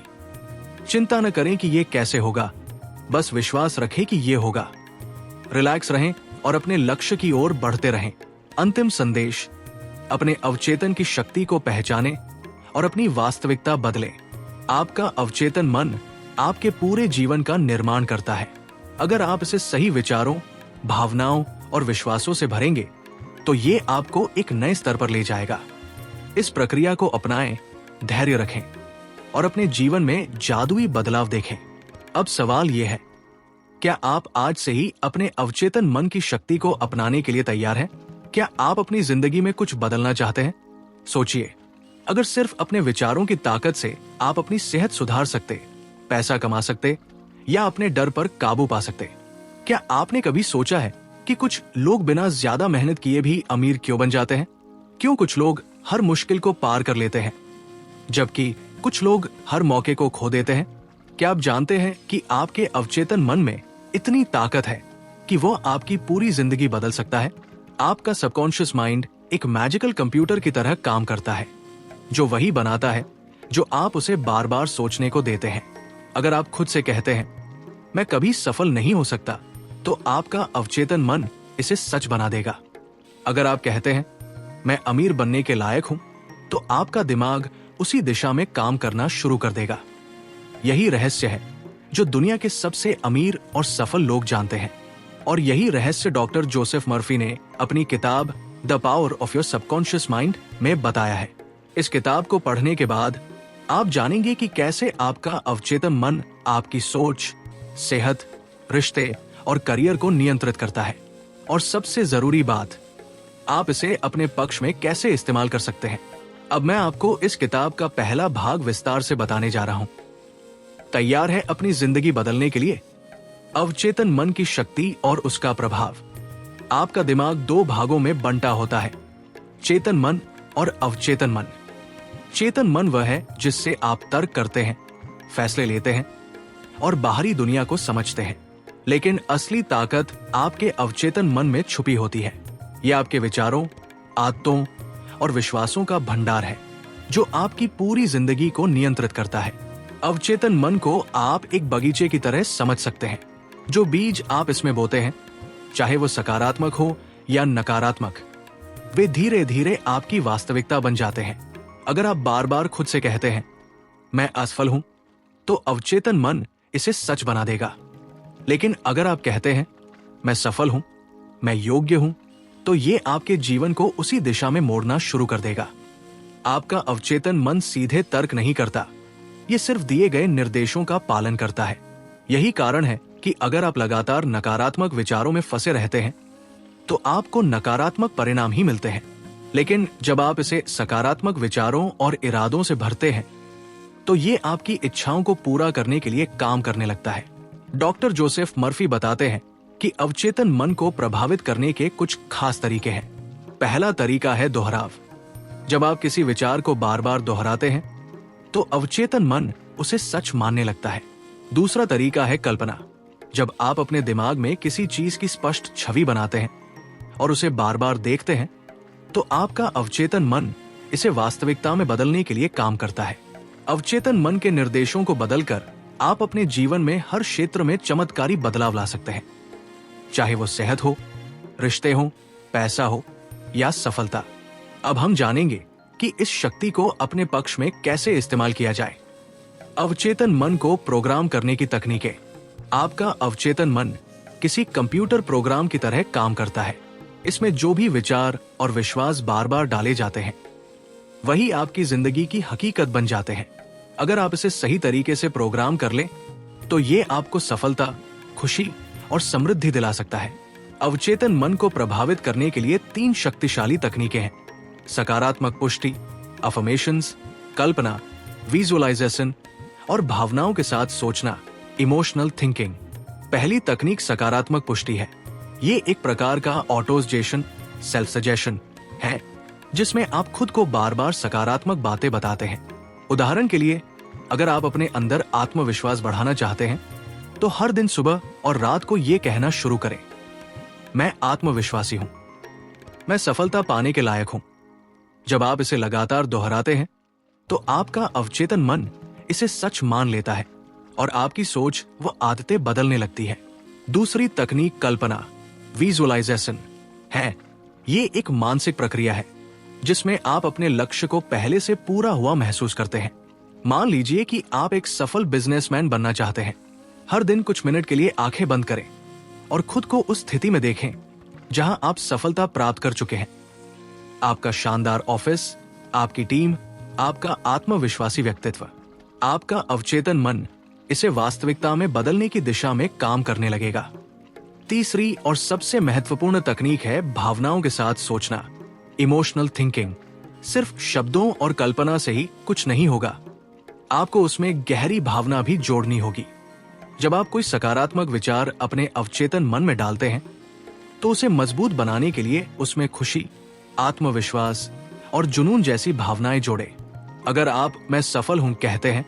चिंता न करें कि ये कैसे होगा, बस विश्वास रखें कि ये होगा। रिलैक्स रहें और अपने लक्ष्य की ओर बढ़ते रहें। अंतिम संदेश, अपने अवचेतन की शक्ति को पहचानें और अपनी वास्तविकता बदलें। आपका अवचेतन मन आपके पूरे जीवन का निर्माण करता है। अगर आप इसे सही विचारों, भावनाओं और विश्वासों से भरेंगे तो ये आपको एक नए स्तर पर ले जाएगा। इस प्रक्रिया को अपनाएं, धैर्य रखें और अपने जीवन में जादुई बदलाव देखें। अब सवाल यह है, क्या आप आज से ही अपने अवचेतन मन की शक्ति को अपनाने के लिए तैयार हैं? क्या आप अपनी जिंदगी में कुछ बदलना चाहते हैं? सोचिए, अगर सिर्फ अपने विचारों की ताकत से आप अपनी सेहत सुधार सकते, पैसा कमा सकते या अपने डर पर काबू पा सकते। क्या आपने कभी सोचा है कि कुछ लोग बिना ज्यादा मेहनत किए भी अमीर क्यों बन जाते हैं? क्यों कुछ लोग हर मुश्किल को पार कर लेते हैं जबकि कुछ लोग हर मौके को खो देते हैं? क्या आप जानते हैं कि आपके अवचेतन मन में इतनी ताकत है कि वो आपकी पूरी जिंदगी बदल सकता है? आपका सबकॉन्शियस माइंड एक मैजिकल कंप्यूटर की तरह काम करता है, जो वही बनाता है जो आप उसे बार बार सोचने को देते हैं। अगर आप खुद से कहते हैं मैं कभी सफल नहीं हो सकता, तो आपका अवचेतन मन इसे सच बना देगा। अगर आप कहते हैं मैं अमीर बनने के लायक हूं, तो आपका दिमाग उसी दिशा में काम करना शुरू कर देगा। यही रहस्य है जो दुनिया के सबसे अमीर और सफल लोग जानते हैं, और यही रहस्य डॉक्टर जोसेफ मर्फी ने अपनी किताब the power of your subconscious mind में बताया है। इस किताब को पढ़ने के बाद आप जानेंगे कि कैसे आपका अवचेतन मन आपकी सोच, सेहत, रिश्ते और करियर को नियंत्रित करता है, और सबसे जरूरी बात, आप इसे अपने पक्ष में कैसे इस्तेमाल कर सकते हैं। अब मैं आपको इस किताब का पहला भाग विस्तार से बताने जा रहा हूं। तैयार है अपनी जिंदगी बदलने के लिए? अवचेतन मन की शक्ति और उसका प्रभाव। आपका दिमाग दो भागों में बंटा होता है, चेतन मन और अवचेतन मन। चेतन मन वह है जिससे आप तर्क करते हैं, फैसले लेते हैं और बाहरी दुनिया को समझते हैं। लेकिन असली ताकत आपके अवचेतन मन में छुपी होती है। यह आपके विचारों, आदतों और विश्वासों का भंडार है जो आपकी पूरी जिंदगी को नियंत्रित करता है। अवचेतन मन को आप एक बगीचे की तरह समझ सकते हैं। जो बीज आप इसमें बोते हैं, चाहे वो सकारात्मक हो या नकारात्मक, वे धीरे धीरे आपकी वास्तविकता बन जाते हैं। अगर आप बार बार खुद से कहते हैं मैं असफल हूं, तो अवचेतन मन इसे सच बना देगा। लेकिन अगर आप कहते हैं मैं सफल हूं, मैं योग्य हूं, तो ये आपके जीवन को उसी दिशा में मोड़ना शुरू कर देगा। आपका अवचेतन मन सीधे तर्क नहीं करता, ये सिर्फ दिए गए निर्देशों का पालन करता है। यही कारण है कि अगर आप लगातार नकारात्मक विचारों में फंसे रहते हैं, तो आपको नकारात्मक परिणाम ही मिलते हैं। लेकिन जब आप इसे सकारात्मक विचारों और इरादों से भरते हैं, तो ये आपकी इच्छाओं को पूरा करने के लिए काम करने लगता है। डॉक्टर जोसेफ मर्फी बताते हैं कि अवचेतन मन को प्रभावित करने के कुछ खास तरीके हैं। पहला तरीका है दोहराव। जब आप किसी विचार को बार बार दोहराते हैं, तो अवचेतन मन उसे सच मानने लगता है। दूसरा तरीका है कल्पना। जब आप अपने दिमाग में किसी चीज की स्पष्ट छवि बनाते हैं और उसे बार बार देखते हैं, तो आपका अवचेतन मन इसे वास्तविकता में बदलने के लिए काम करता है। अवचेतन मन के निर्देशों को बदलकर आप अपने जीवन में हर क्षेत्र में चमत्कारी बदलाव ला सकते हैं, चाहे वो सेहत हो, रिश्ते हो, पैसा हो या सफलता। अब हम जानेंगे कि इस शक्ति को अपने पक्ष में कैसे इस्तेमाल किया जाए। अवचेतन मन को प्रोग्राम करने की तकनीकें। आपका अवचेतन मन किसी कंप्यूटर प्रोग्राम की तरह काम करता है। इसमें जो भी विचार और विश्वास बार बार डाले जाते हैं, वही आपकी जिंदगी की हकीकत बन जाते हैं। अगर आप इसे सही तरीके से प्रोग्राम कर लें, तो ये आपको सफलता, खुशी और समृद्धि दिला सकता है। अवचेतन मन को प्रभावित करने के लिए 3 शक्तिशाली तकनीकें हैं: सकारात्मक पुष्टि, अफर्मेशंस, कल्पना, विजुअलाइजेशन और भावनाओं के साथ सोचना, इमोशनल थिंकिंग। पहली तकनीक सकारात्मक पुष्टि है। ये एक प्रकार का ऑटोसजेशन, सेल्फ सजेशन है, जिसमें आप खुद को बार बार सकारात्मक बातें बताते हैं। उदाहरण के लिए, अगर आप अपने अंदर आत्मविश्वास बढ़ाना चाहते हैं, तो हर दिन सुबह और रात को ये कहना शुरू करें, मैं आत्मविश्वासी हूं, मैं सफलता पाने के लायक हूं। जब आप इसे लगातार दोहराते हैं, तो आपका अवचेतन मन इसे सच मान लेता है और आपकी सोच व आदतें बदलने लगती है। दूसरी तकनीक कल्पना, विजुअलाइजेशन है। ये एक मानसिक प्रक्रिया है जिसमें आप अपने लक्ष्य को पहले से पूरा हुआ महसूस करते हैं। मान लीजिए कि आप एक सफल बिजनेसमैन बनना चाहते हैं। हर दिन कुछ मिनट के लिए आंखें बंद करें और खुद को उस स्थिति में देखें जहां आप सफलता प्राप्त कर चुके हैं। आपका शानदार ऑफिस, आपकी टीम, आपका आत्मविश्वासी व्यक्तित्व, आपका अवचेतन मन इसे वास्तविकता में बदलने की दिशा में काम करने लगेगा। तीसरी और सबसे महत्वपूर्ण तकनीक है भावनाओं के साथ सोचना, इमोशनल थिंकिंग। सिर्फ शब्दों और कल्पना से ही कुछ नहीं होगा, आपको उसमें गहरी भावना भी जोड़नी होगी। जब आप कोई सकारात्मक विचार अपने अवचेतन मन में डालते हैं तो उसे मजबूत बनाने के लिए उसमें खुशी, आत्मविश्वास और जुनून जैसी भावनाएं जोड़े। अगर आप मैं सफल हूं कहते हैं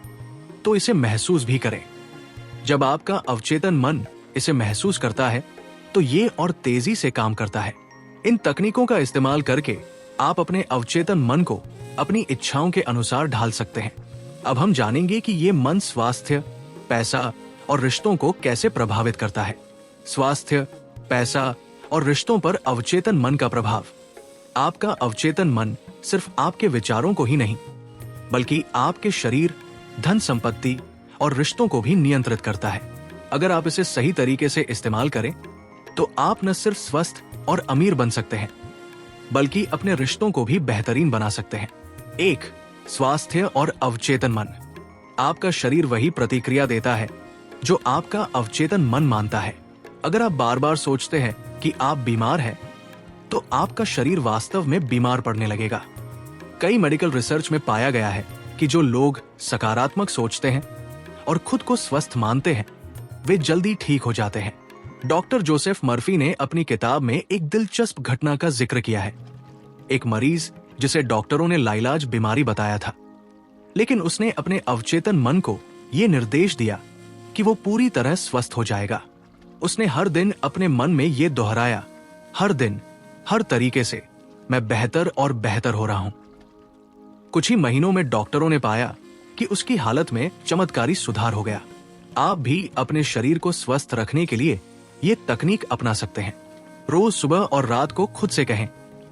तो इसे महसूस भी करें। जब आपका अवचेतन मन इसे महसूस करता है तो ये और तेजी से काम करता है। इन तकनीकों का इस्तेमाल करके आप अपने अवचेतन मन को अपनी इच्छाओं के अनुसार ढाल सकते हैं। अब हम जानेंगे कि ये मन स्वास्थ्य, पैसा और रिश्तों को कैसे प्रभावित करता है। स्वास्थ्य, पैसा और रिश्तों पर अवचेतन मन का प्रभाव। आपका अवचेतन मन सिर्फ आपके विचारों को ही नहीं बल्कि आपके शरीर, धन संपत्ति और रिश्तों को भी नियंत्रित करता है। अगर आप इसे सही तरीके से इस्तेमाल करें तो आप न सिर्फ स्वस्थ और अमीर बन सकते हैं बल्कि अपने रिश्तों को भी बेहतरीन बना सकते हैं। 1. स्वास्थ्य और अवचेतन मन। आपका शरीर वही प्रतिक्रिया देता है जो आपका अवचेतन मन मानता है। अगर आप बार बार सोचते हैं कि आप बीमार हैं तो आपका शरीर वास्तव में बीमार पड़ने लगेगा। कई मेडिकल रिसर्च में पाया गया है कि जो लोग सकारात्मक सोचते हैं और खुद को स्वस्थ मानते हैं वे जल्दी ठीक हो जाते हैं। डॉक्टर जोसेफ मर्फी ने अपनी किताब में एक दिलचस्प घटना का जिक्र किया है। एक मरीज जिसे डॉक्टरों ने लाइलाज बीमारी बताया था, लेकिन उसने अपने अवचेतन मन को यह निर्देश दिया कि वो पूरी तरह स्वस्थ हो जाएगा। उसने हर दिन अपने मन में ये दोहराया, हर दिन, हर तरीके से मैं बेहतर और बेहतर हो रहा हूं। कुछ ही महीनों में डॉक्टरों ने पाया कि उसकी हालत में चमत्कारी सुधार हो गया। आप भी अपने शरीर को स्वस्थ रखने के लिए ये तकनीक अपना सकते हैं। रोज सुबह और रात को खुद से कहें,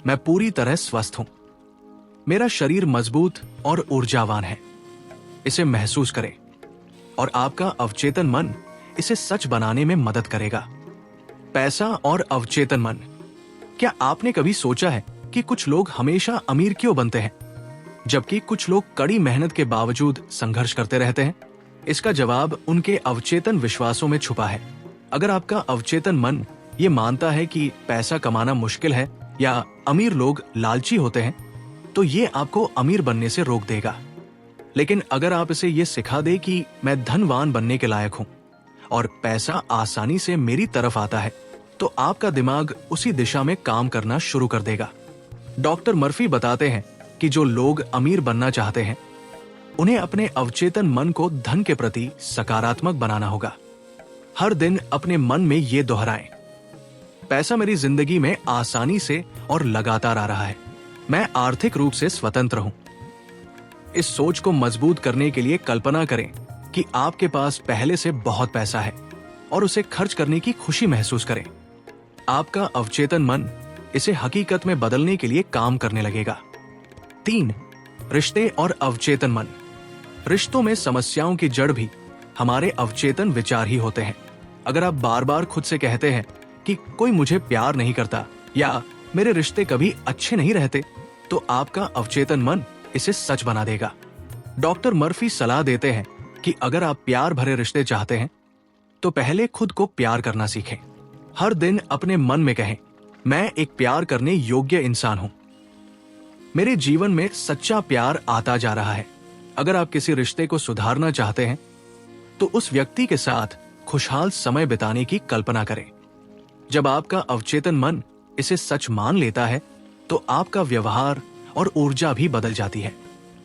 मैं पूरी तरह स्वस्थ हूं, मेरा शरीर मजबूत और ऊर्जावान है। इसे महसूस करें और आपका अवचेतन मन इसे सच बनाने में मदद करेगा। पैसा और अवचेतन मन। क्या आपने कभी सोचा है कि कुछ लोग हमेशा अमीर क्यों बनते हैं जबकि कुछ लोग कड़ी मेहनत के बावजूद संघर्ष करते रहते हैं? इसका जवाब उनके अवचेतन विश्वासों में छुपा है। अगर आपका अवचेतन मन ये मानता है कि पैसा कमाना मुश्किल है या अमीर लोग लालची होते हैं तो ये आपको अमीर बनने से रोक देगा। लेकिन अगर आप इसे ये सिखा दे कि मैं धनवान बनने के लायक हूं और पैसा आसानी से मेरी तरफ आता है तो आपका दिमाग उसी दिशा में काम करना शुरू कर देगा। डॉक्टर मर्फी बताते हैं कि जो लोग अमीर बनना चाहते हैं उन्हें अपने अवचेतन मन को धन के प्रति सकारात्मक बनाना होगा। हर दिन अपने मन में ये दोहराएं, पैसा मेरी जिंदगी में आसानी से और लगातार आ रहा है, मैं आर्थिक रूप से स्वतंत्र हूं। इस सोच को मजबूत करने के लिए कल्पना करें कि आपके पास पहले से बहुत पैसा है और उसे खर्च करने की खुशी महसूस करें। आपका अवचेतन मन इसे हकीकत में बदलने के लिए काम करने लगेगा। 3. रिश्ते और अवचेतन मन। रिश्तों में समस्याओं की जड़ भी हमारे अवचेतन विचार ही होते हैं। अगर आप बार बार खुद से कहते हैं कि कोई मुझे प्यार नहीं करता या मेरे रिश्ते कभी अच्छे नहीं रहते तो आपका अवचेतन मन इसे सच बना देगा। डॉक्टर मर्फी सलाह देते हैं कि अगर आप प्यार भरे रिश्ते चाहते हैं तो पहले खुद को प्यार करना सीखें। हर दिन अपने मन में कहें, मैं एक प्यार करने योग्य इंसान हूं, मेरे जीवन में सच्चा प्यार आता जा रहा है। अगर आप किसी रिश्ते को सुधारना चाहते हैं तो उस व्यक्ति के साथ खुशहाल समय बिताने की कल्पना करें। जब आपका अवचेतन मन इसे सच मान लेता है तो आपका व्यवहार और ऊर्जा भी बदल जाती है,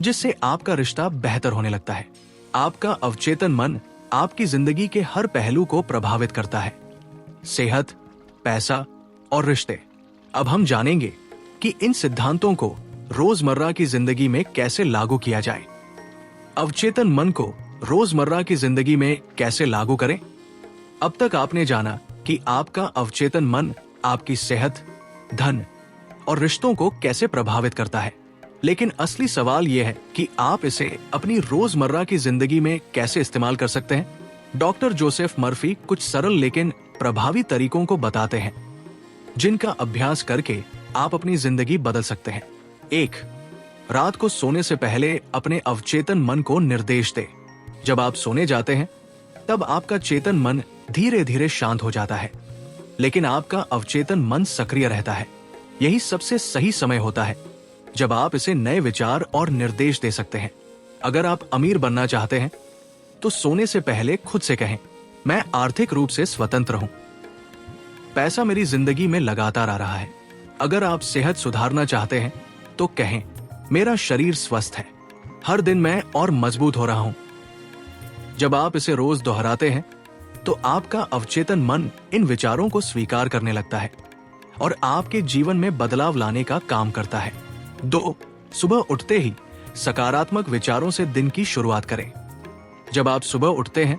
जिससे आपका रिश्ता बेहतर होने लगता है। आपका अवचेतन मन आपकी जिंदगी के हर पहलू को प्रभावित करता है, सेहत, पैसा और रिश्ते। अब हम जानेंगे कि इन सिद्धांतों को रोजमर्रा की जिंदगी में कैसे लागू किया जाए। अवचेतन मन को रोजमर्रा की जिंदगी में कैसे लागू करें? अब तक आपने जाना कि आपका अवचेतन मन आपकी सेहत, धन और रिश्तों को कैसे प्रभावित करता है, लेकिन असली सवाल यह है कि आप इसे अपनी रोजमर्रा की जिंदगी में कैसे इस्तेमाल कर सकते हैं। डॉक्टर जोसेफ मर्फी कुछ सरल लेकिन प्रभावी तरीकों को बताते हैं। जिनका अभ्यास करके आप अपनी जिंदगी बदल सकते हैं। 1. रात को सोने से पहले अपने अवचेतन मन को निर्देश दें। जब आप सोने जाते हैं तब आपका चेतन मन धीरे धीरे शांत हो जाता है, लेकिन आपका अवचेतन मन सक्रिय रहता है। यही सबसे सही समय होता है जब आप इसे नए विचार और निर्देश दे सकते हैं। अगर आप अमीर बनना चाहते हैं तो सोने से पहले खुद से कहें, मैं आर्थिक रूप से स्वतंत्र हूं, पैसा मेरी जिंदगी में लगातार आ रहा है। अगर आप सेहत सुधारना चाहते हैं तो कहें, मेरा शरीर स्वस्थ है, हर दिन मैं और मजबूत हो रहा हूं। जब आप इसे रोज दोहराते हैं तो आपका अवचेतन मन इन विचारों को स्वीकार करने लगता है और आपके जीवन में बदलाव लाने का काम करता है। 2. सुबह उठते ही सकारात्मक विचारों से दिन की शुरुआत करें। जब आप सुबह उठते हैं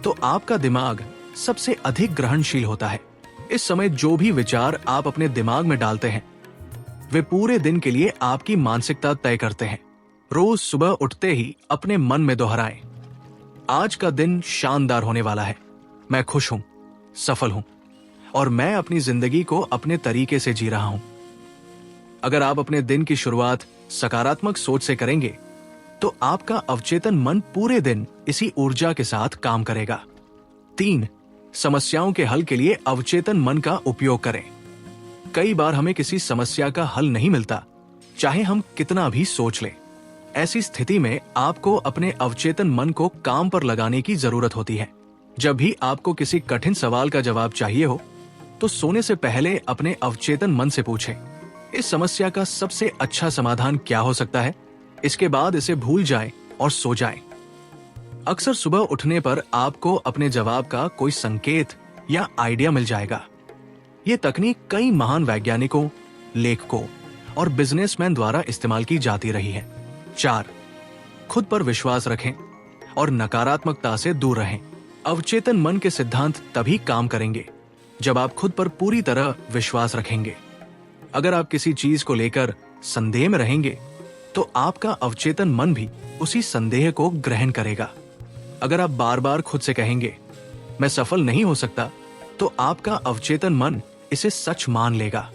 तो आपका दिमाग सबसे अधिक ग्रहणशील होता है। इस समय जो भी विचार आप अपने दिमाग में डालते हैं वे पूरे दिन के लिए आपकी मानसिकता तय करते हैं। रोज सुबह उठते ही अपने मन में दोहराएं, आज का दिन शानदार होने वाला है, मैं खुश हूं, सफल हूं और मैं अपनी जिंदगी को अपने तरीके से जी रहा हूं। अगर आप अपने दिन की शुरुआत सकारात्मक सोच से करेंगे तो आपका अवचेतन मन पूरे दिन इसी ऊर्जा के साथ काम करेगा। 3. समस्याओं के हल के लिए अवचेतन मन का उपयोग करें। कई बार हमें किसी समस्या का हल नहीं मिलता, चाहे हम कितना भी सोच लें। ऐसी स्थिति में आपको अपने अवचेतन मन को काम पर लगाने की जरूरत होती है। जब भी आपको किसी कठिन सवाल का जवाब चाहिए हो तो सोने से पहले अपने अवचेतन मन से पूछें, इस समस्या का सबसे अच्छा समाधान क्या हो सकता है। इसके बाद इसे भूल जाएं और सो जाएं। अक्सर सुबह उठने पर आपको अपने जवाब का कोई संकेत या आइडिया मिल जाएगा। ये तकनीक कई महान वैज्ञानिकों, लेखकों और बिजनेसमैन द्वारा इस्तेमाल की जाती रही है। 4. खुद पर विश्वास रखें और नकारात्मकता से दूर रहें। अवचेतन मन के सिद्धांत तभी काम करेंगे जब आप खुद पर पूरी तरह विश्वास रखेंगे। अगर आप किसी चीज को लेकर संदेह में रहेंगे तो आपका अवचेतन मन भी उसी संदेह को ग्रहण करेगा। अगर आप बार बार खुद से कहेंगे, मैं सफल नहीं हो सकता, तो आपका अवचेतन मन इसे सच मान लेगा।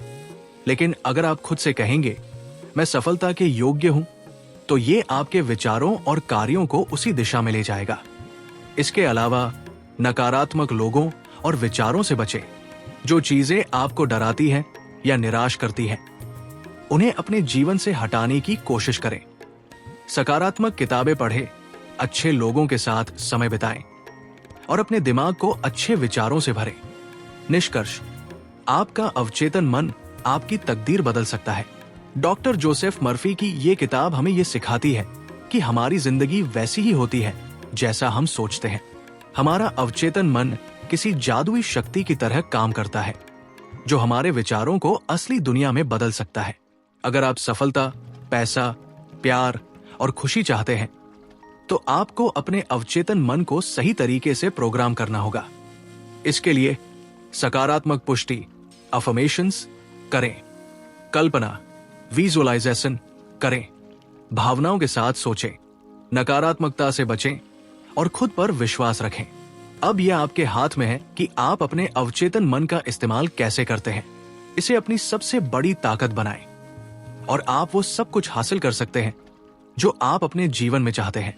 लेकिन अगर आप खुद से कहेंगे, मैं सफलता के योग्य हूं, तो ये आपके विचारों और कार्यों को उसी दिशा में ले जाएगा। इसके अलावा नकारात्मक लोगों और विचारों से बचें। जो चीजें आपको डराती हैं या निराश करती हैं, उन्हें अपने जीवन से हटाने की कोशिश करें। सकारात्मक किताबें पढ़ें, अच्छे लोगों के साथ समय बिताएं और अपने दिमाग को अच्छे विचारों से भरें। निष्कर्ष, आपका अवचेतन मन आपकी तकदीर बदल सकता है। डॉक्टर जोसेफ मर्फी की ये किताब हमें ये सिखाती है कि हमारी जिंदगी वैसी ही होती है जैसा हम सोचते हैं। हमारा अवचेतन मन किसी जादुई शक्ति की तरह काम करता है जो हमारे विचारों को असली दुनिया में बदल सकता है। अगर आप सफलता, पैसा, प्यार और खुशी चाहते हैं तो आपको अपने अवचेतन मन को सही तरीके से प्रोग्राम करना होगा। इसके लिए सकारात्मक पुष्टि, अफर्मेशंस करें, कल्पना, विजुअलाइजेशन करें, भावनाओं के साथ सोचें, नकारात्मकता से बचें और खुद पर विश्वास रखें। अब यह आपके हाथ में है कि आप अपने अवचेतन मन का इस्तेमाल कैसे करते हैं। इसे अपनी सबसे बड़ी ताकत बनाएं और आप वो सब कुछ हासिल कर सकते हैं जो आप अपने जीवन में चाहते हैं।